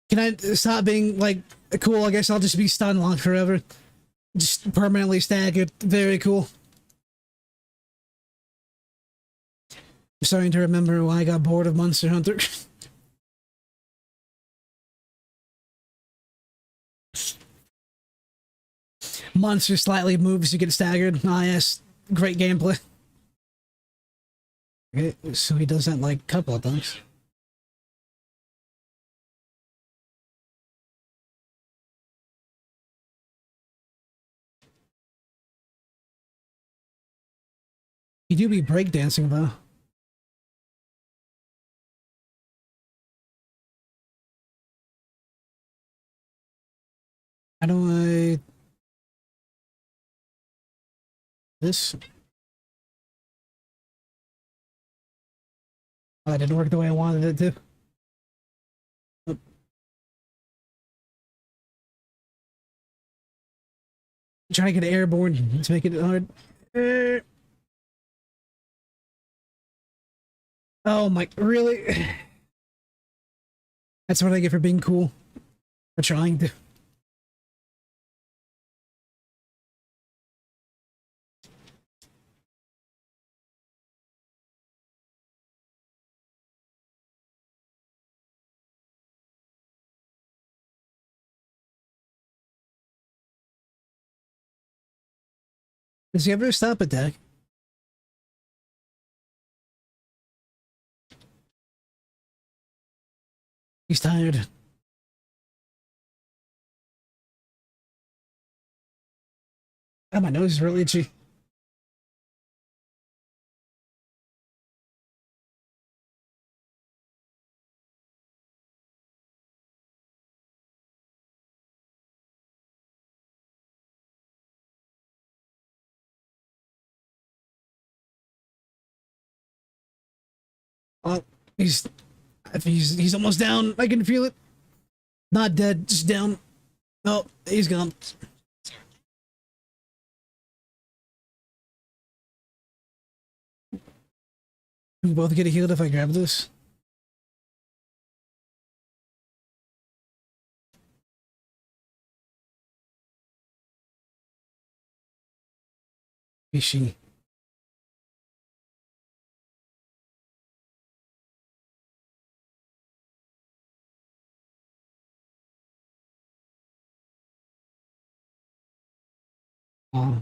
Can I stop being like cool? I guess I'll just be stun locked forever. Just permanently staggered. Very cool. I'm starting to remember why I got bored of Monster Hunter. Monster slightly moves, you get staggered. Ah, yes. Great gameplay. Okay, so he does that like a couple of times. You do be breakdancing though. How do I... This? Oh, that didn't work the way I wanted it to. Oh. Trying to get airborne. Let's make it hard. Oh my... Really? That's what I get for being cool. For trying to. Does he ever stop attack? He's tired. Oh, my nose is really itchy. Oh, he's almost down. I can feel it. Not dead, just down. Oh, he's gone. We both get healed if I grab this. Fishy. Oh.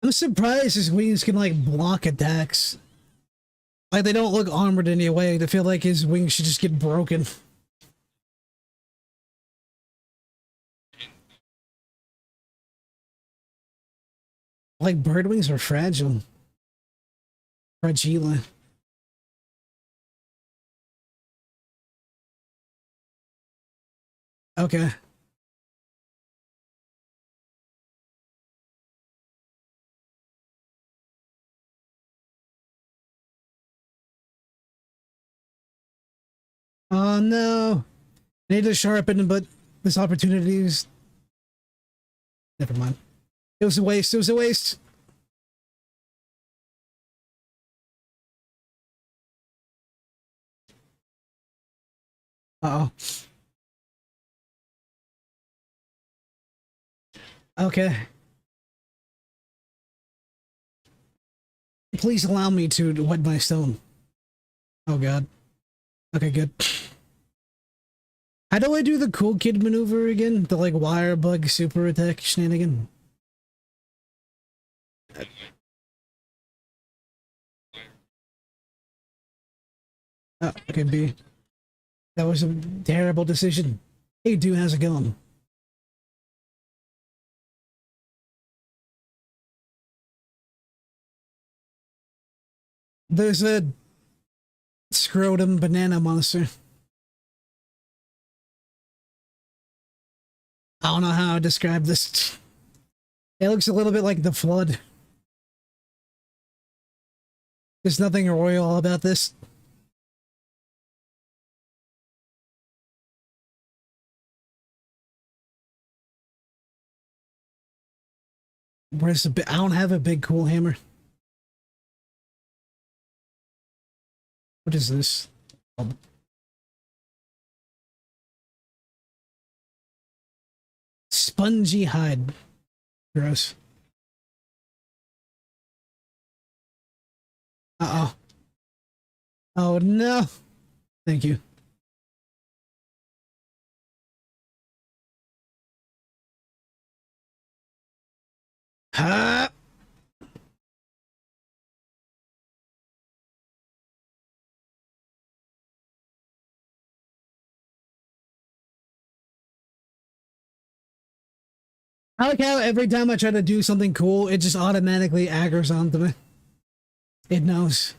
I'm surprised his wings can like block attacks. Like they don't look armored in any way. I feel like his wings should just get broken. Like bird wings are fragile. Fragile. Okay. Oh no. I need to sharpen, but this opportunity is. Never mind. It was a waste. It was a waste. Uh oh. Okay. Please allow me to wet my stone. Oh god. Okay, good. How do I do the cool kid maneuver again? The like wire bug super attack shenanigan? Oh, okay, B. That was a terrible decision. Hey, dude, how's it going? There's a scrotum banana monster. I don't know how to describe this. It looks a little bit like the flood. There's nothing royal about this. Where's the I don't have a big cool hammer. What is this? Oh, spongy hide. Gross. Uh-oh. Oh no. Thank you. Ha! I like how every time I try to do something cool, it just automatically aggroes onto me. It knows.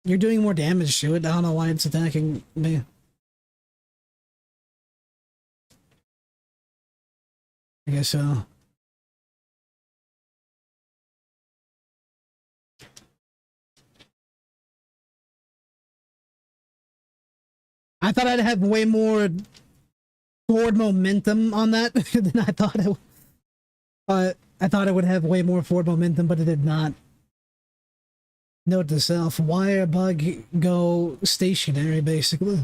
You're doing more damage to it. I don't know why it's attacking me. I guess so. I thought I'd have way more forward momentum on that than I thought it would. I thought it would have way more forward momentum, but it did not. Note to self, wire bug go stationary, basically.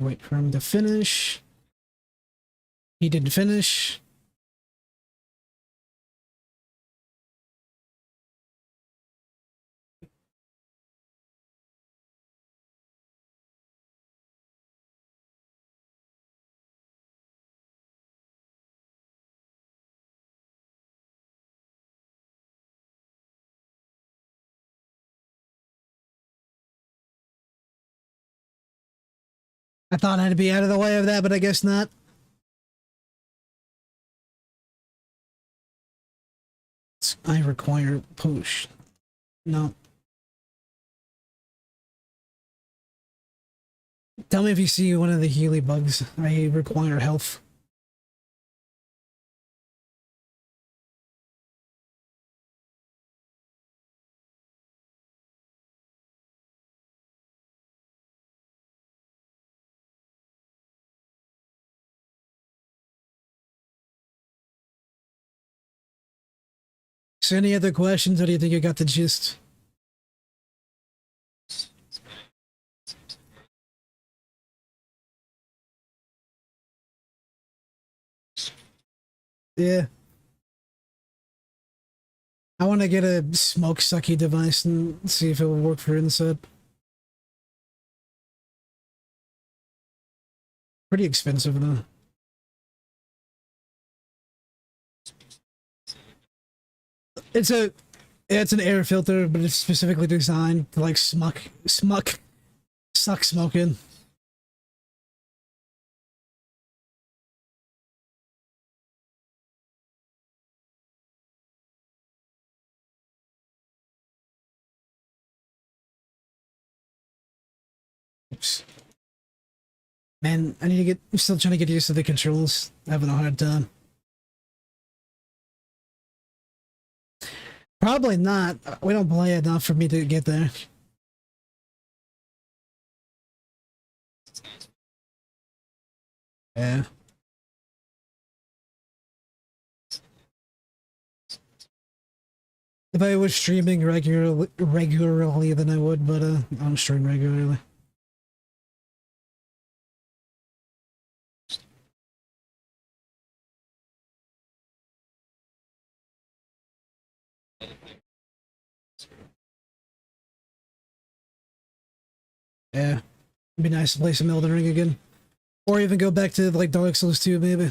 Wait for him to finish. He didn't finish. I thought I'd be out of the way of that, but I guess not. I require push. No. Tell me if you see one of the Healy bugs. I require health. So any other questions, or do you think you got the gist? Yeah. I want to get a smoke sucky device and see if it will work for inside. Pretty expensive though. It's a it's an air filter, but it's specifically designed to like suck smoke in. Oops. Man, I'm still trying to get used to the controls. Having a hard time. Probably not. We don't play enough for me to get there. Yeah. If I was streaming regularly, then I would, but I don't stream regularly. Yeah. It'd be nice to play some Elden Ring again. Or even go back to like Dark Souls 2, maybe.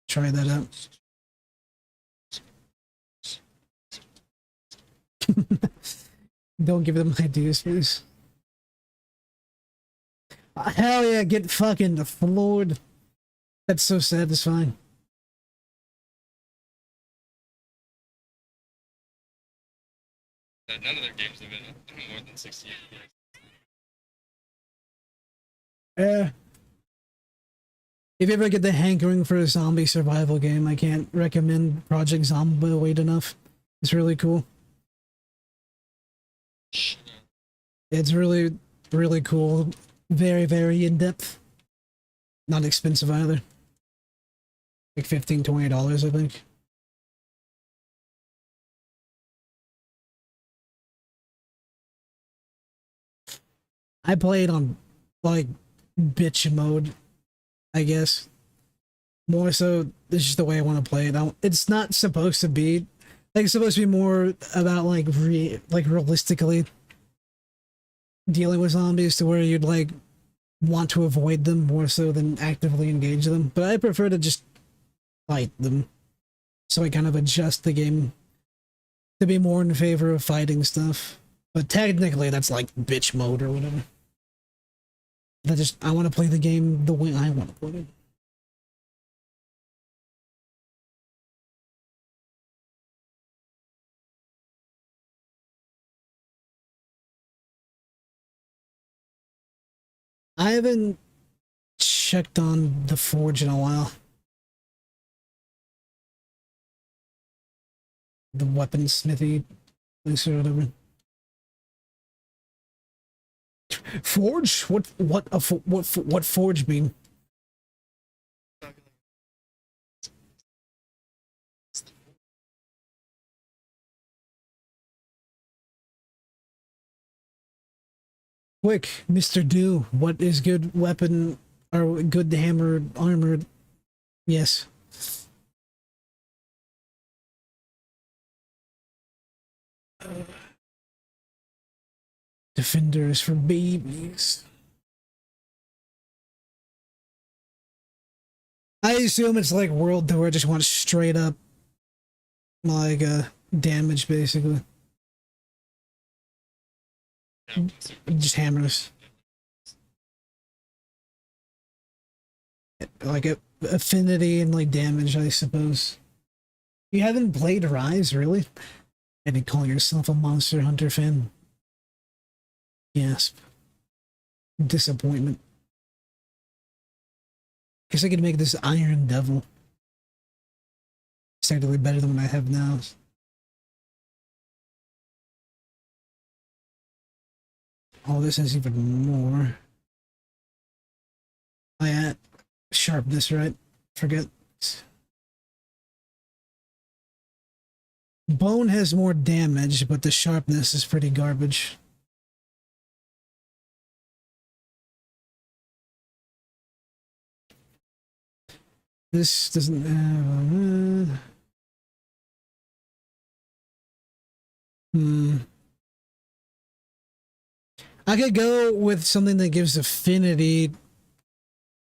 Try that out. Don't give them ideas, please. Hell yeah, get fucking floored. That's so satisfying. None of their games have been more than 60 FPS. Yeah. If you ever get the hankering for a zombie survival game, I can't recommend Project Zomboid enough. It's really cool. It's really, really cool. Very, very in-depth. Not expensive either. Like $15-20, I think. I played on, like, bitch mode, I guess. More so, it's just the way I want to play it. It's not supposed to be, like, it's supposed to be more about, like, realistically dealing with zombies to where you'd, like, want to avoid them more so than actively engage them. But I prefer to just fight them. So I kind of adjust the game to be more in favor of fighting stuff. But technically, that's like bitch mode or whatever. I want to play the game the way I want to play it. I haven't checked on the Forge in a while. The weaponsmithy place or whatever. Forge? What Forge mean? Quick, Mr. Do, what is good weapon or good hammer armor? Yes. Defenders for babies. I assume it's like World Tour, just want straight up like damage basically. Just hammers. Like affinity and like damage, I suppose. You haven't played Rise, really? And you call yourself a Monster Hunter fan? Gasp. Disappointment. Guess I could make this Iron Devil. It's technically better than what I have now. Oh, this has even more. Oh yeah, sharpness, right? Forget. Bone has more damage, but the sharpness is pretty garbage. This doesn't have... I could go with something that gives affinity,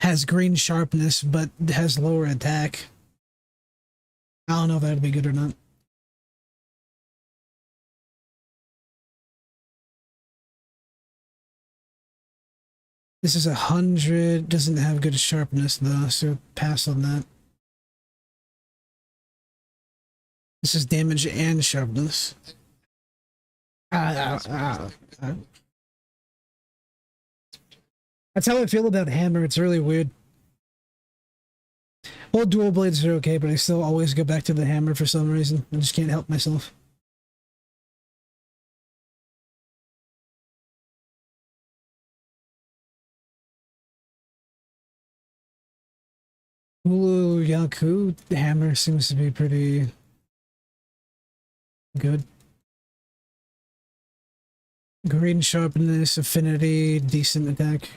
has green sharpness, but has lower attack. I don't know if that'd be good or not. This is 100, doesn't have good sharpness though, so pass on that. This is damage and sharpness. That's how I feel about hammer. It's really weird. Well, dual blades are okay, but I still always go back to the hammer for some reason. I just can't help myself. Ulu Yaku hammer seems to be pretty good. Green sharpness, affinity, decent attack.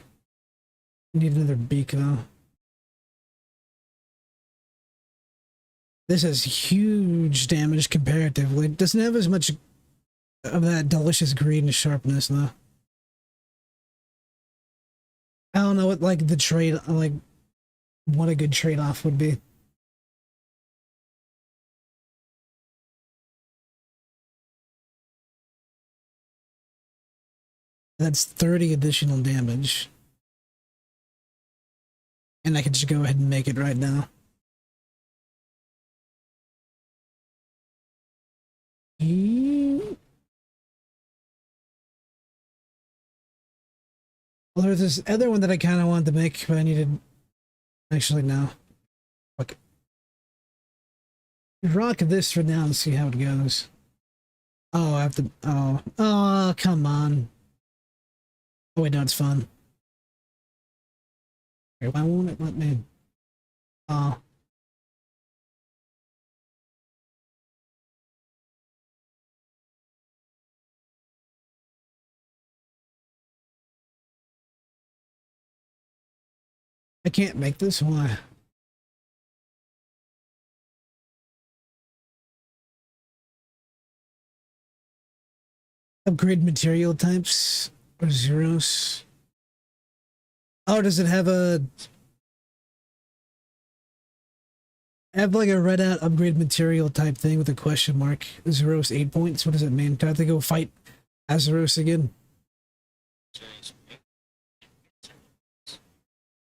Need another beak though. This has huge damage comparatively. Doesn't have as much of that delicious green sharpness though. I don't know what like the trade like what a good trade-off would be. That's 30 additional damage. And I can just go ahead and make it right now. Well, there's this other one that I kind of wanted to make, but I needed... Actually, no. Fuck it. Rock this for now and see how it goes. Oh, I have to... Oh. Oh, come on. Oh, wait, no, it's fun. Okay, why won't it let me... Oh. I can't make this? Why? Upgrade material types or zeros. Oh, does it have a... Have like a red out upgrade material type thing with a question mark. Zeros 8 points. What does it mean? Do I have to go fight Azeros again?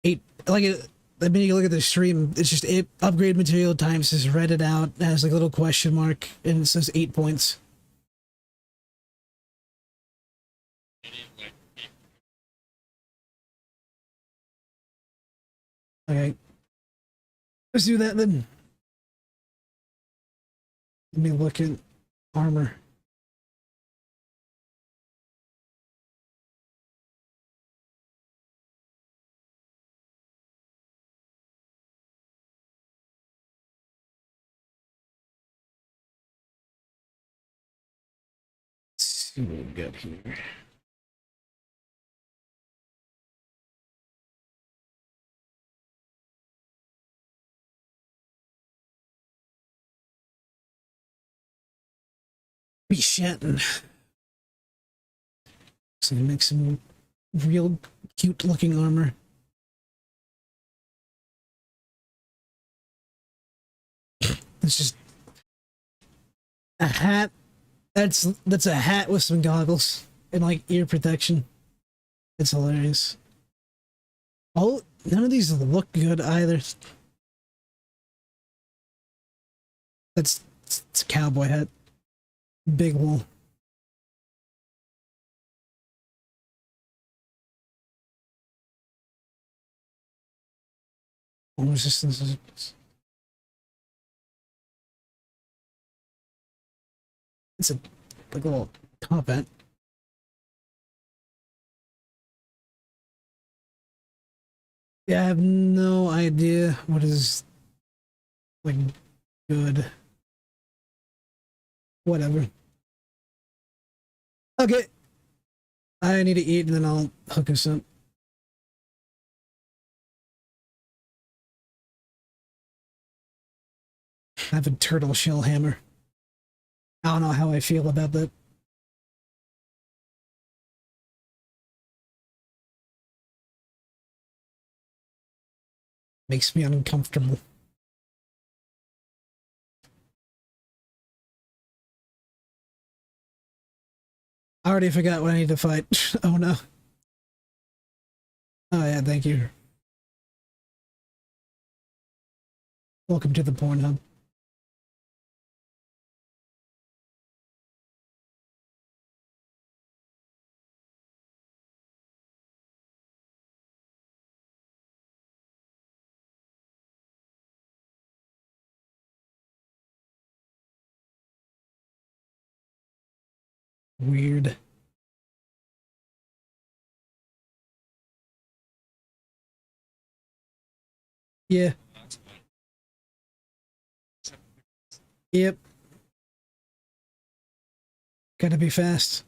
8 like it, I mean you look at the stream, it's just it, upgrade material times is read it out, has like a little question mark, and it says 8 points. Okay. Let's do that then. Let me look at armor. Let's see what we got here. Be shanting. So you make some real cute looking armor. It's just a hat. That's a hat with some goggles and like ear protection. It's hilarious. Oh, none of these look good either. It's a cowboy hat. Big wool. What resistance is it? It's a like a little top hat. Yeah, I have no idea what is like good. Whatever. Okay. I need to eat and then I'll hook us up. I have a turtle shell hammer. I don't know how I feel about that. Makes me uncomfortable. I already forgot what I need to fight. Oh no. Oh yeah, thank you. Welcome to the Pornhub. Weird. Yeah. Yep. Gotta be fast.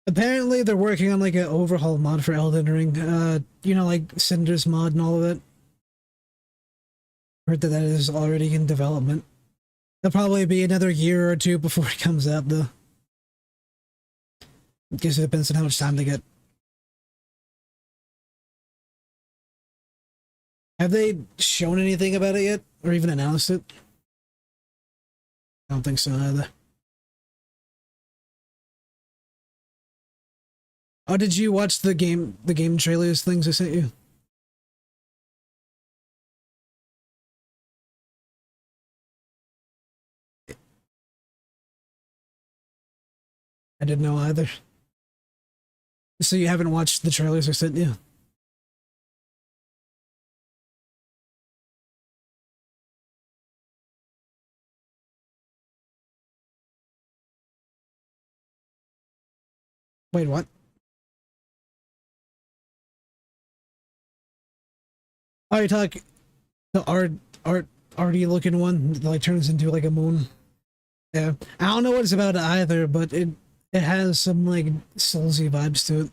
Apparently they're working on like an overhaul mod for Elden Ring. You know, like Cinder's mod and all of that. Heard that that is already in development. It'll probably be another year or two before it comes out, though. I guess it depends on how much time they get. Have they shown anything about it yet? Or even announced it? I don't think so either. Oh, did you watch the game trailers things I sent you? I didn't know either. So you haven't watched the trailers I sent you? Wait, what? Oh, you talk the arty looking one that like turns into like a moon. Yeah. I don't know what it's about either, but it has some like Soulsy vibes to it.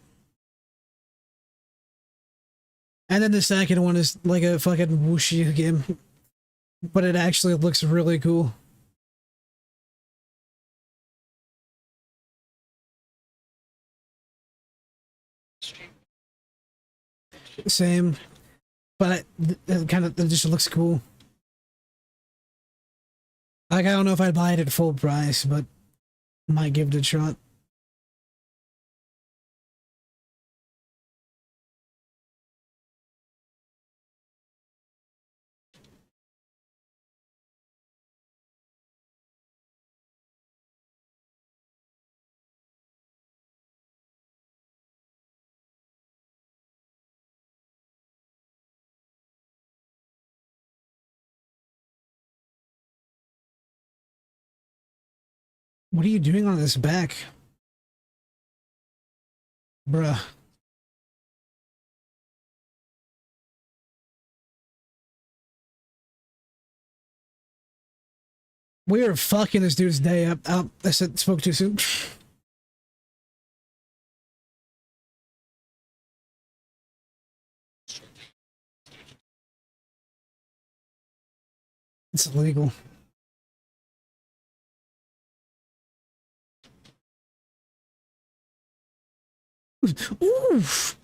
And then the second one is like a fucking whooshy game, but it actually looks really cool. Same, but it kind of it just looks cool. Like I don't know if I'd buy it at full price, but might give it a shot. What are you doing on this back, bruh? We are fucking this dude's day up. I said spoke too soon. It's illegal. Oof.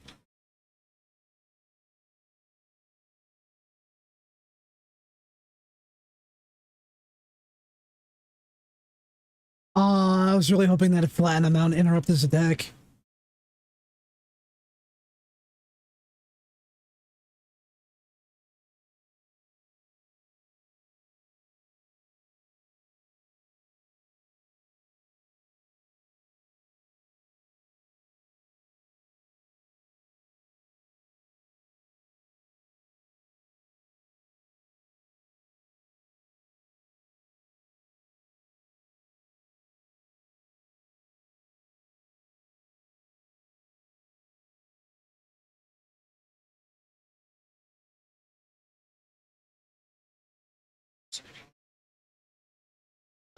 I was really hoping that a flatten amount interrupt this attack.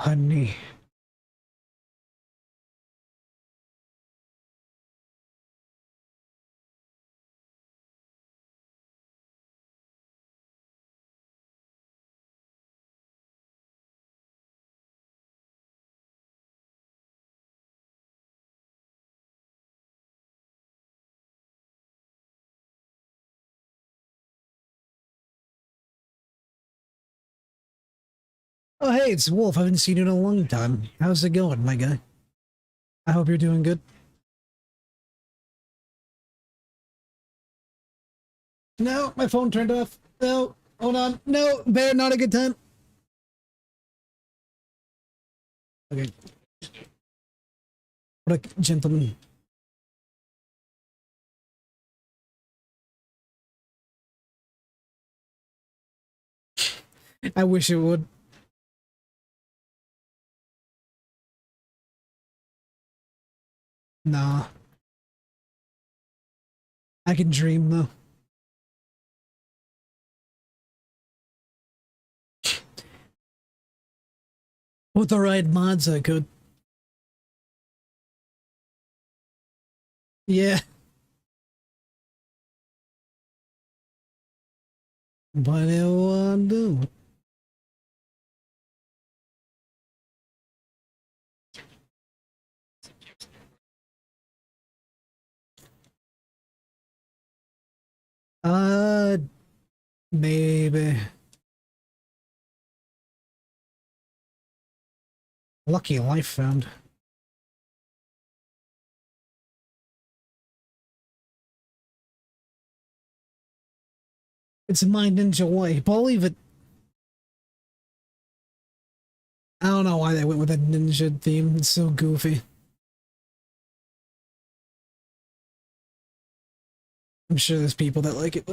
honey. Oh, hey, it's Wolf. I haven't seen you in a long time. How's it going, my guy? I hope you're doing good. No, my phone turned off. No, hold on. No, Bear, not a good time. Okay. What a gentleman. I wish it would. Nah. I can dream, though. With the right mods, I could. Yeah. But it won't do. Uh, maybe. Lucky life found. It's my ninja way. Believe it. I don't know why they went with a ninja theme. It's so goofy. I'm sure there's people that like it.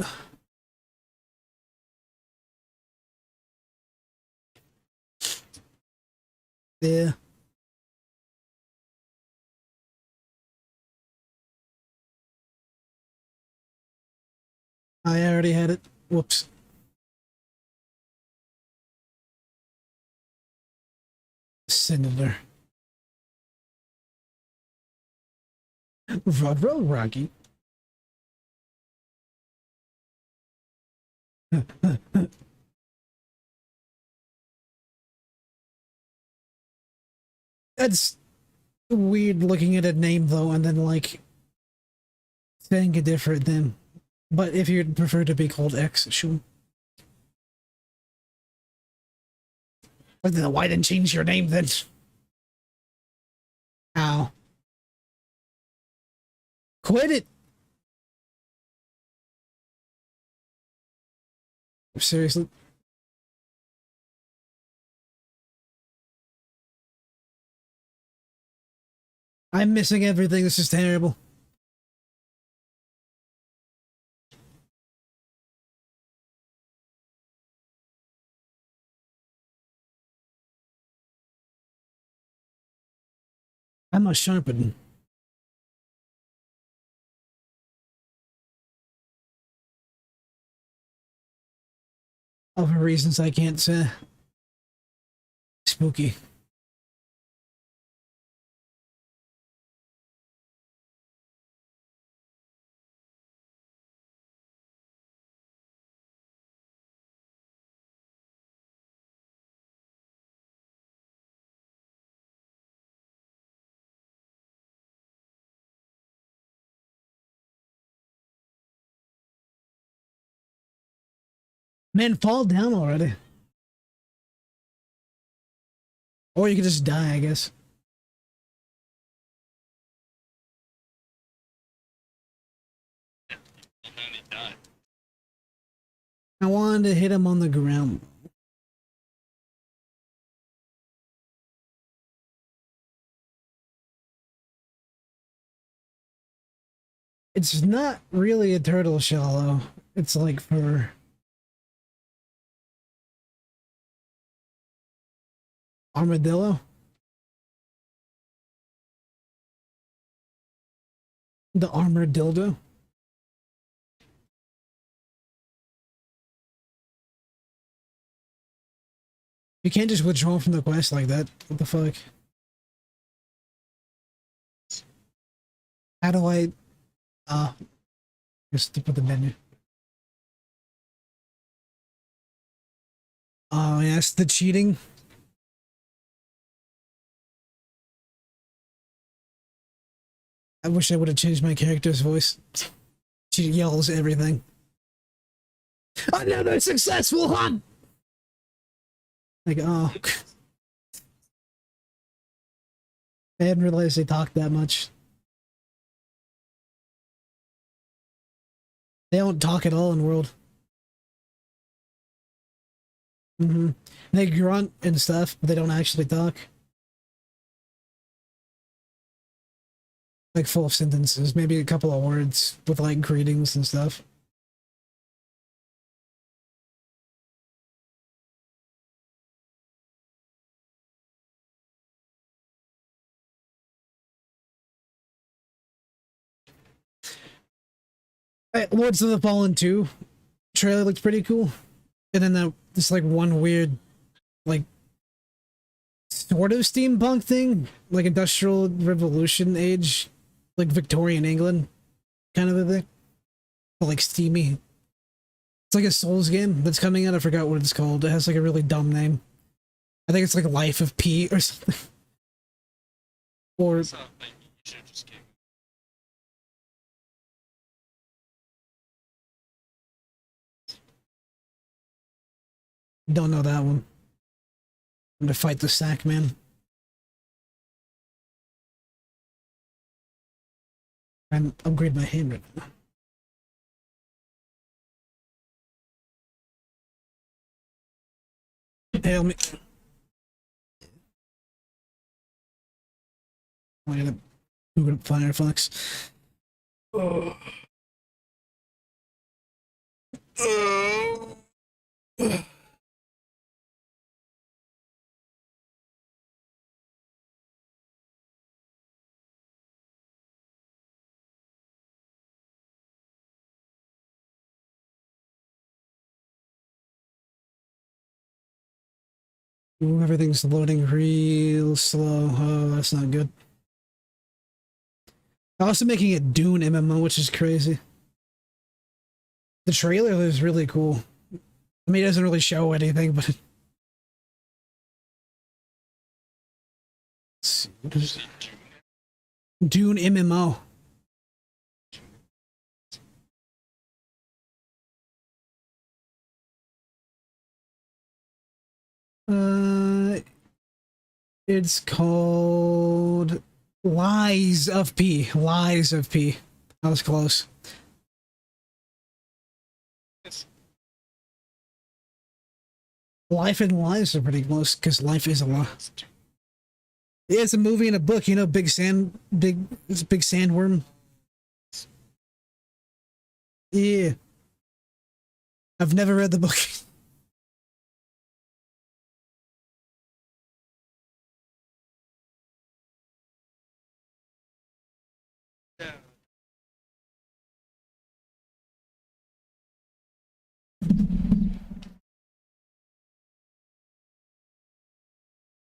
Yeah. I already had it. Whoops. Senator. Ruh-roh, Rocky. That's weird looking at a name though, and then like saying a different name. But if you'd prefer to be called X, sure. But then why didn't change your name then? Ow. Quit it! Seriously. I'm missing everything. This is terrible. I must sharpen. For reasons I can't say. Spooky. Man, fall down already. Or you could just die, I guess. And then he died. I wanted to hit him on the ground. It's not really a turtle shell, though. It's like for armadillo. The armored dildo. You can't just withdraw from the quest like that. What the fuck? How do I... just put the menu. Oh, yes, the cheating. I wish I would have changed my character's voice. She yells everything. Another successful hunt! Like, oh. I hadn't realized they talked that much. They don't talk at all in World. They grunt and stuff, but they don't actually talk. Like full sentences, maybe a couple of words with like greetings and stuff. Lords of the Fallen 2 trailer looks pretty cool. And then this like one weird, like, sort of steampunk thing, like Industrial Revolution age, like Victorian England kind of a thing. But like steamy. It's like a Souls game that's coming out. I forgot what it's called. It has like a really dumb name. I think it's like Life of P or something. Or It's not like you should have just gave don't know that one. I'm gonna fight the sack man. I'm upgrade my hand right now. Help me. I gotta Google Firefox. Oh. Ooh, everything's loading real slow. Oh, that's not good. Also making it Dune MMO, which is crazy. The trailer is really cool. I mean, it doesn't really show anything, but... Let's see, what is see Dune June. MMO. It's called Lies of P. Lies of P. That was close. It's Life and Lies are pretty close because life is a lie. June. Yeah, it's a movie and a book. You know, it's a big sandworm. Yeah, I've never read the book. Yeah.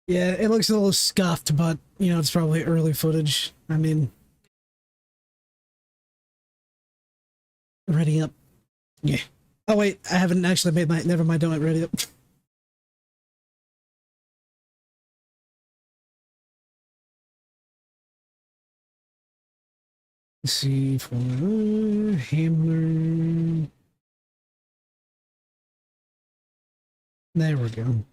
Yeah, it looks a little scuffed, but you know, it's probably early footage. I mean, ready up. Yeah. Oh wait, I haven't actually made my. Never mind. Don't ready up. Let's see for hammer. There we go.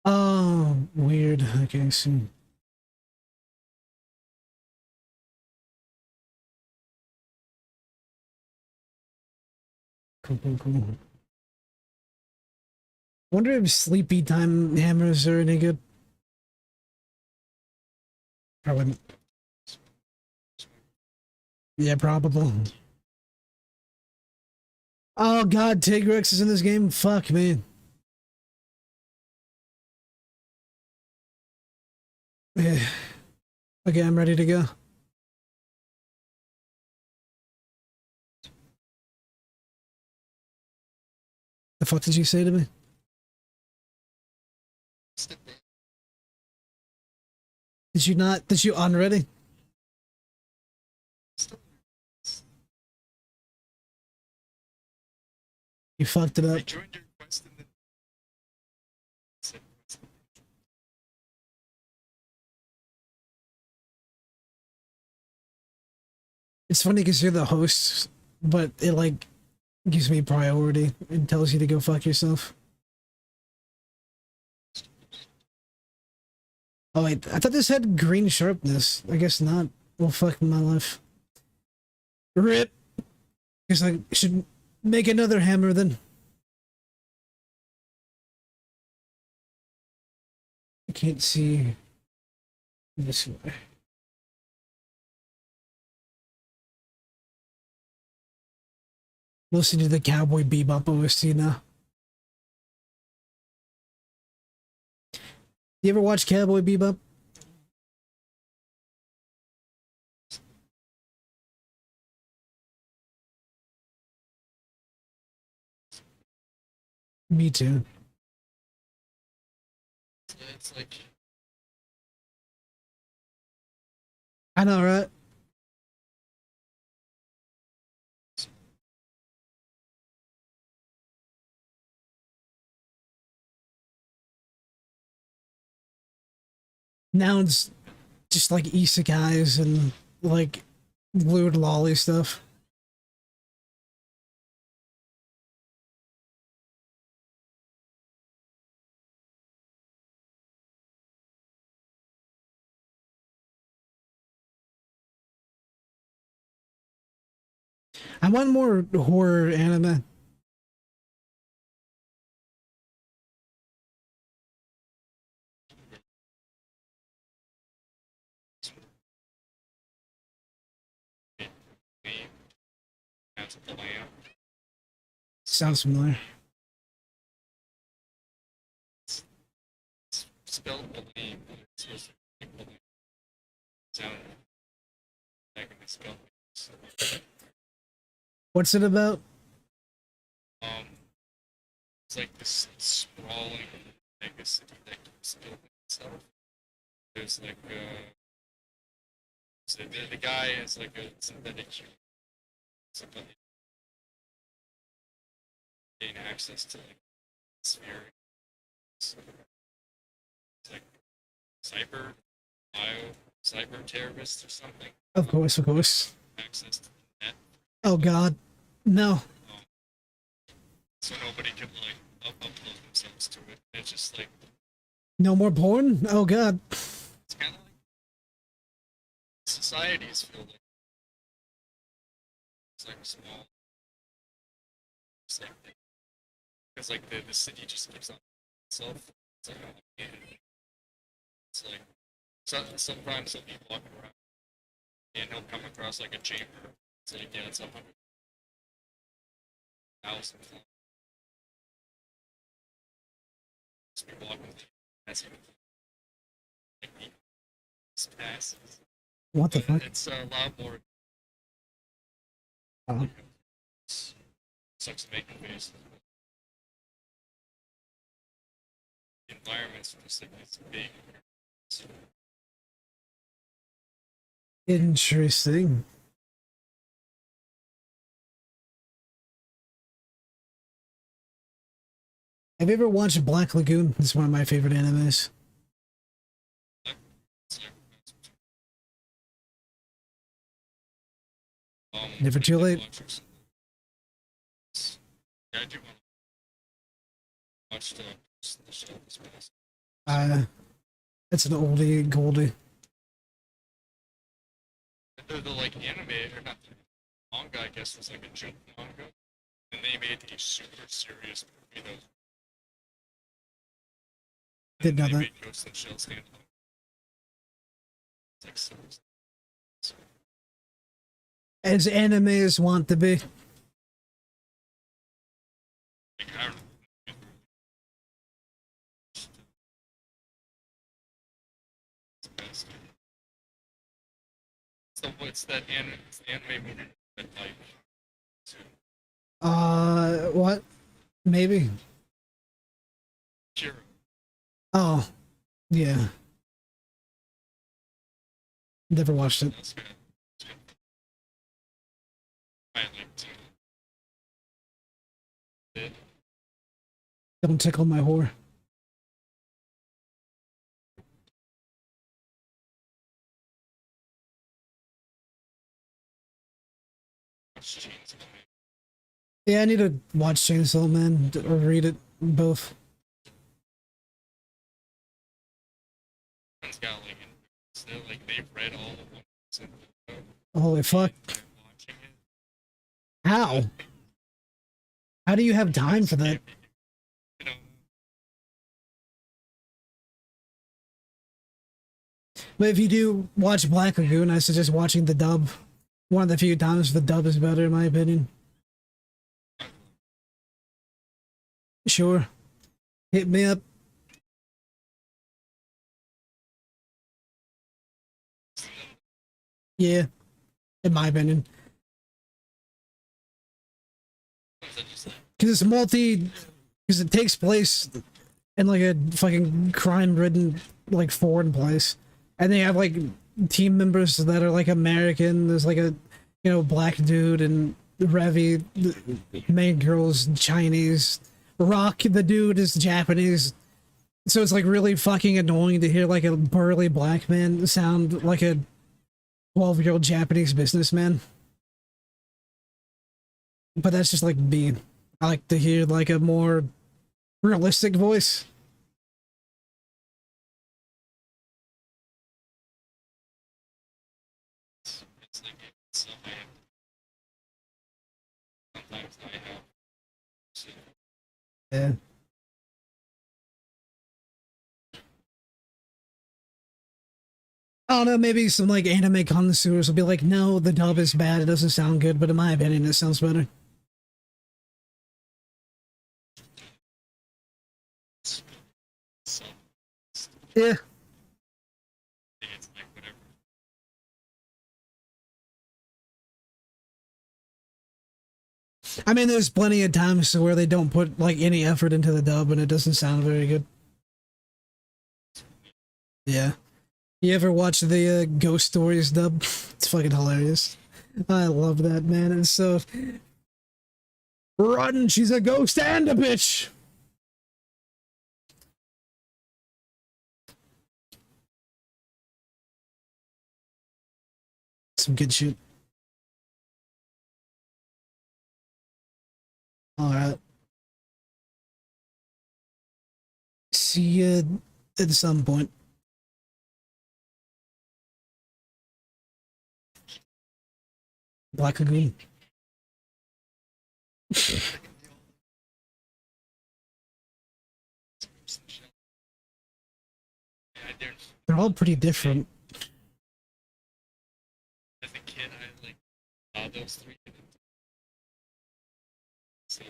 Oh, weird. Okay, see. Cool, cool, cool. Wonder if sleepy time hammers are any good. Probably. Not. Yeah, probable. Oh god, Tigrex is in this game? Fuck, man. Yeah. Okay, I'm ready to go. The fuck did you say to me? Did you not? Did you unready? You fucked it I up. joined your quest and then said, It's funny because you're the host, but it like gives me priority and tells you to go fuck yourself. Oh wait, I thought this had green sharpness. I guess not. Well, fuck my life. Rip. Guess I should make another hammer then. I can't see this way. Listen to the Cowboy Bebop OST now. You ever watch Cowboy Bebop? Me too. it's like, I know, right? Now it's just like isekais and like weird lolly stuff. I want more horror anime. name, that's a lamp, Sounds familiar. spelled Elaine, but it's supposed to be Elaine. Sound like a misspelled. What's it about? Um, it's like this sprawling mega city that keeps building itself. There's like so the guy is like a synthetic human. Somebody gain access to like sphere. It's like cyber cyber terrorists or something. Of course, of course. Access to the net. Oh god. No. Um, so nobody can like upload themselves to it. It's just like No more porn? Oh god. it's kind of like societies feel like it's like small. It's like because like the city just keeps on itself. It's like it's like sometimes he'll be walking around and he'll come across like a chamber. It's like yeah, it's 100,000. Just be walking as he like he passes. What the But fuck? it's a lot more Oh. sucks to make the face. The environment's just like it's big. So, Interesting. Have you ever watched Black Lagoon? It's one of my favorite animes. it's like, Never too late. Yeah, I do want to watch the show this past. It's an oldie goldie. The like anime or not the manga, I guess, was like a joke manga, and they made a super serious movie though. Didn't know They that. made Ghost in the Shell stand alone. It's like so As animes want to be. like, I don't know. It's bad. honest. It's that it's the anime movie that like. What? Maybe. Shiro. Oh, yeah. Never watched it. That's good. That's good. I like to. It. Don't tickle my whore. Watch Chainsaw Man. Yeah, I need to watch Chainsaw Man or read it both. Someone's got like still like they've read all the ones in the book. Holy fuck. They're watching it. How? How do you have time for that? You know, But if you do watch Black Lagoon, I suggest watching the dub. One of the few times the dub is better, in my opinion. Sure. Hit me up. Yeah, in my opinion. Because because it takes place in like a fucking crime-ridden, like foreign place. And they have like team members that are like American. There's like a, black dude, and Revy, the main girl's Chinese. Rock, the dude, is Japanese. So it's like really fucking annoying to hear like a burly black man sound like a 12-year-old Japanese businessman. But that's just like me. I like to hear like a more realistic voice. it's like it's I have sometimes I have to Yeah. I don't know, maybe some like anime connoisseurs will be like, no, the dub is bad, it doesn't sound good, but in my opinion, it sounds better. so Yeah. it's like whatever. I mean, there's plenty of times where they don't put like any effort into the dub and it doesn't sound very good. Yeah. You ever watch the Ghost Stories dub? It's fucking hilarious. I love that, man. It's so... Run! She's a ghost and a bitch! Some good shit. Alright. See you at some point. Black Lagoon. I didn't. They're all pretty different. As a kid, I like those three. So,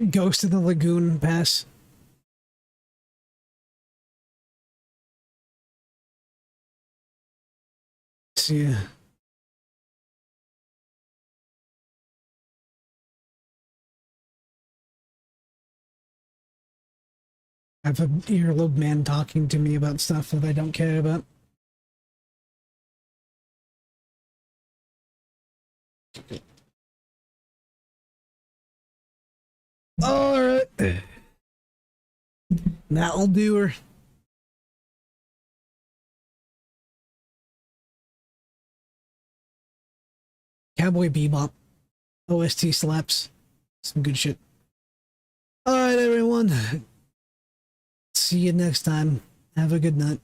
Ghost of the Lagoon Pass. See ya. I have an earlobe man talking to me about stuff that I don't care about. Alright. That'll do her. Cowboy Bebop. OST slaps. Some good shit. Alright, everyone. See you next time. Have a good night.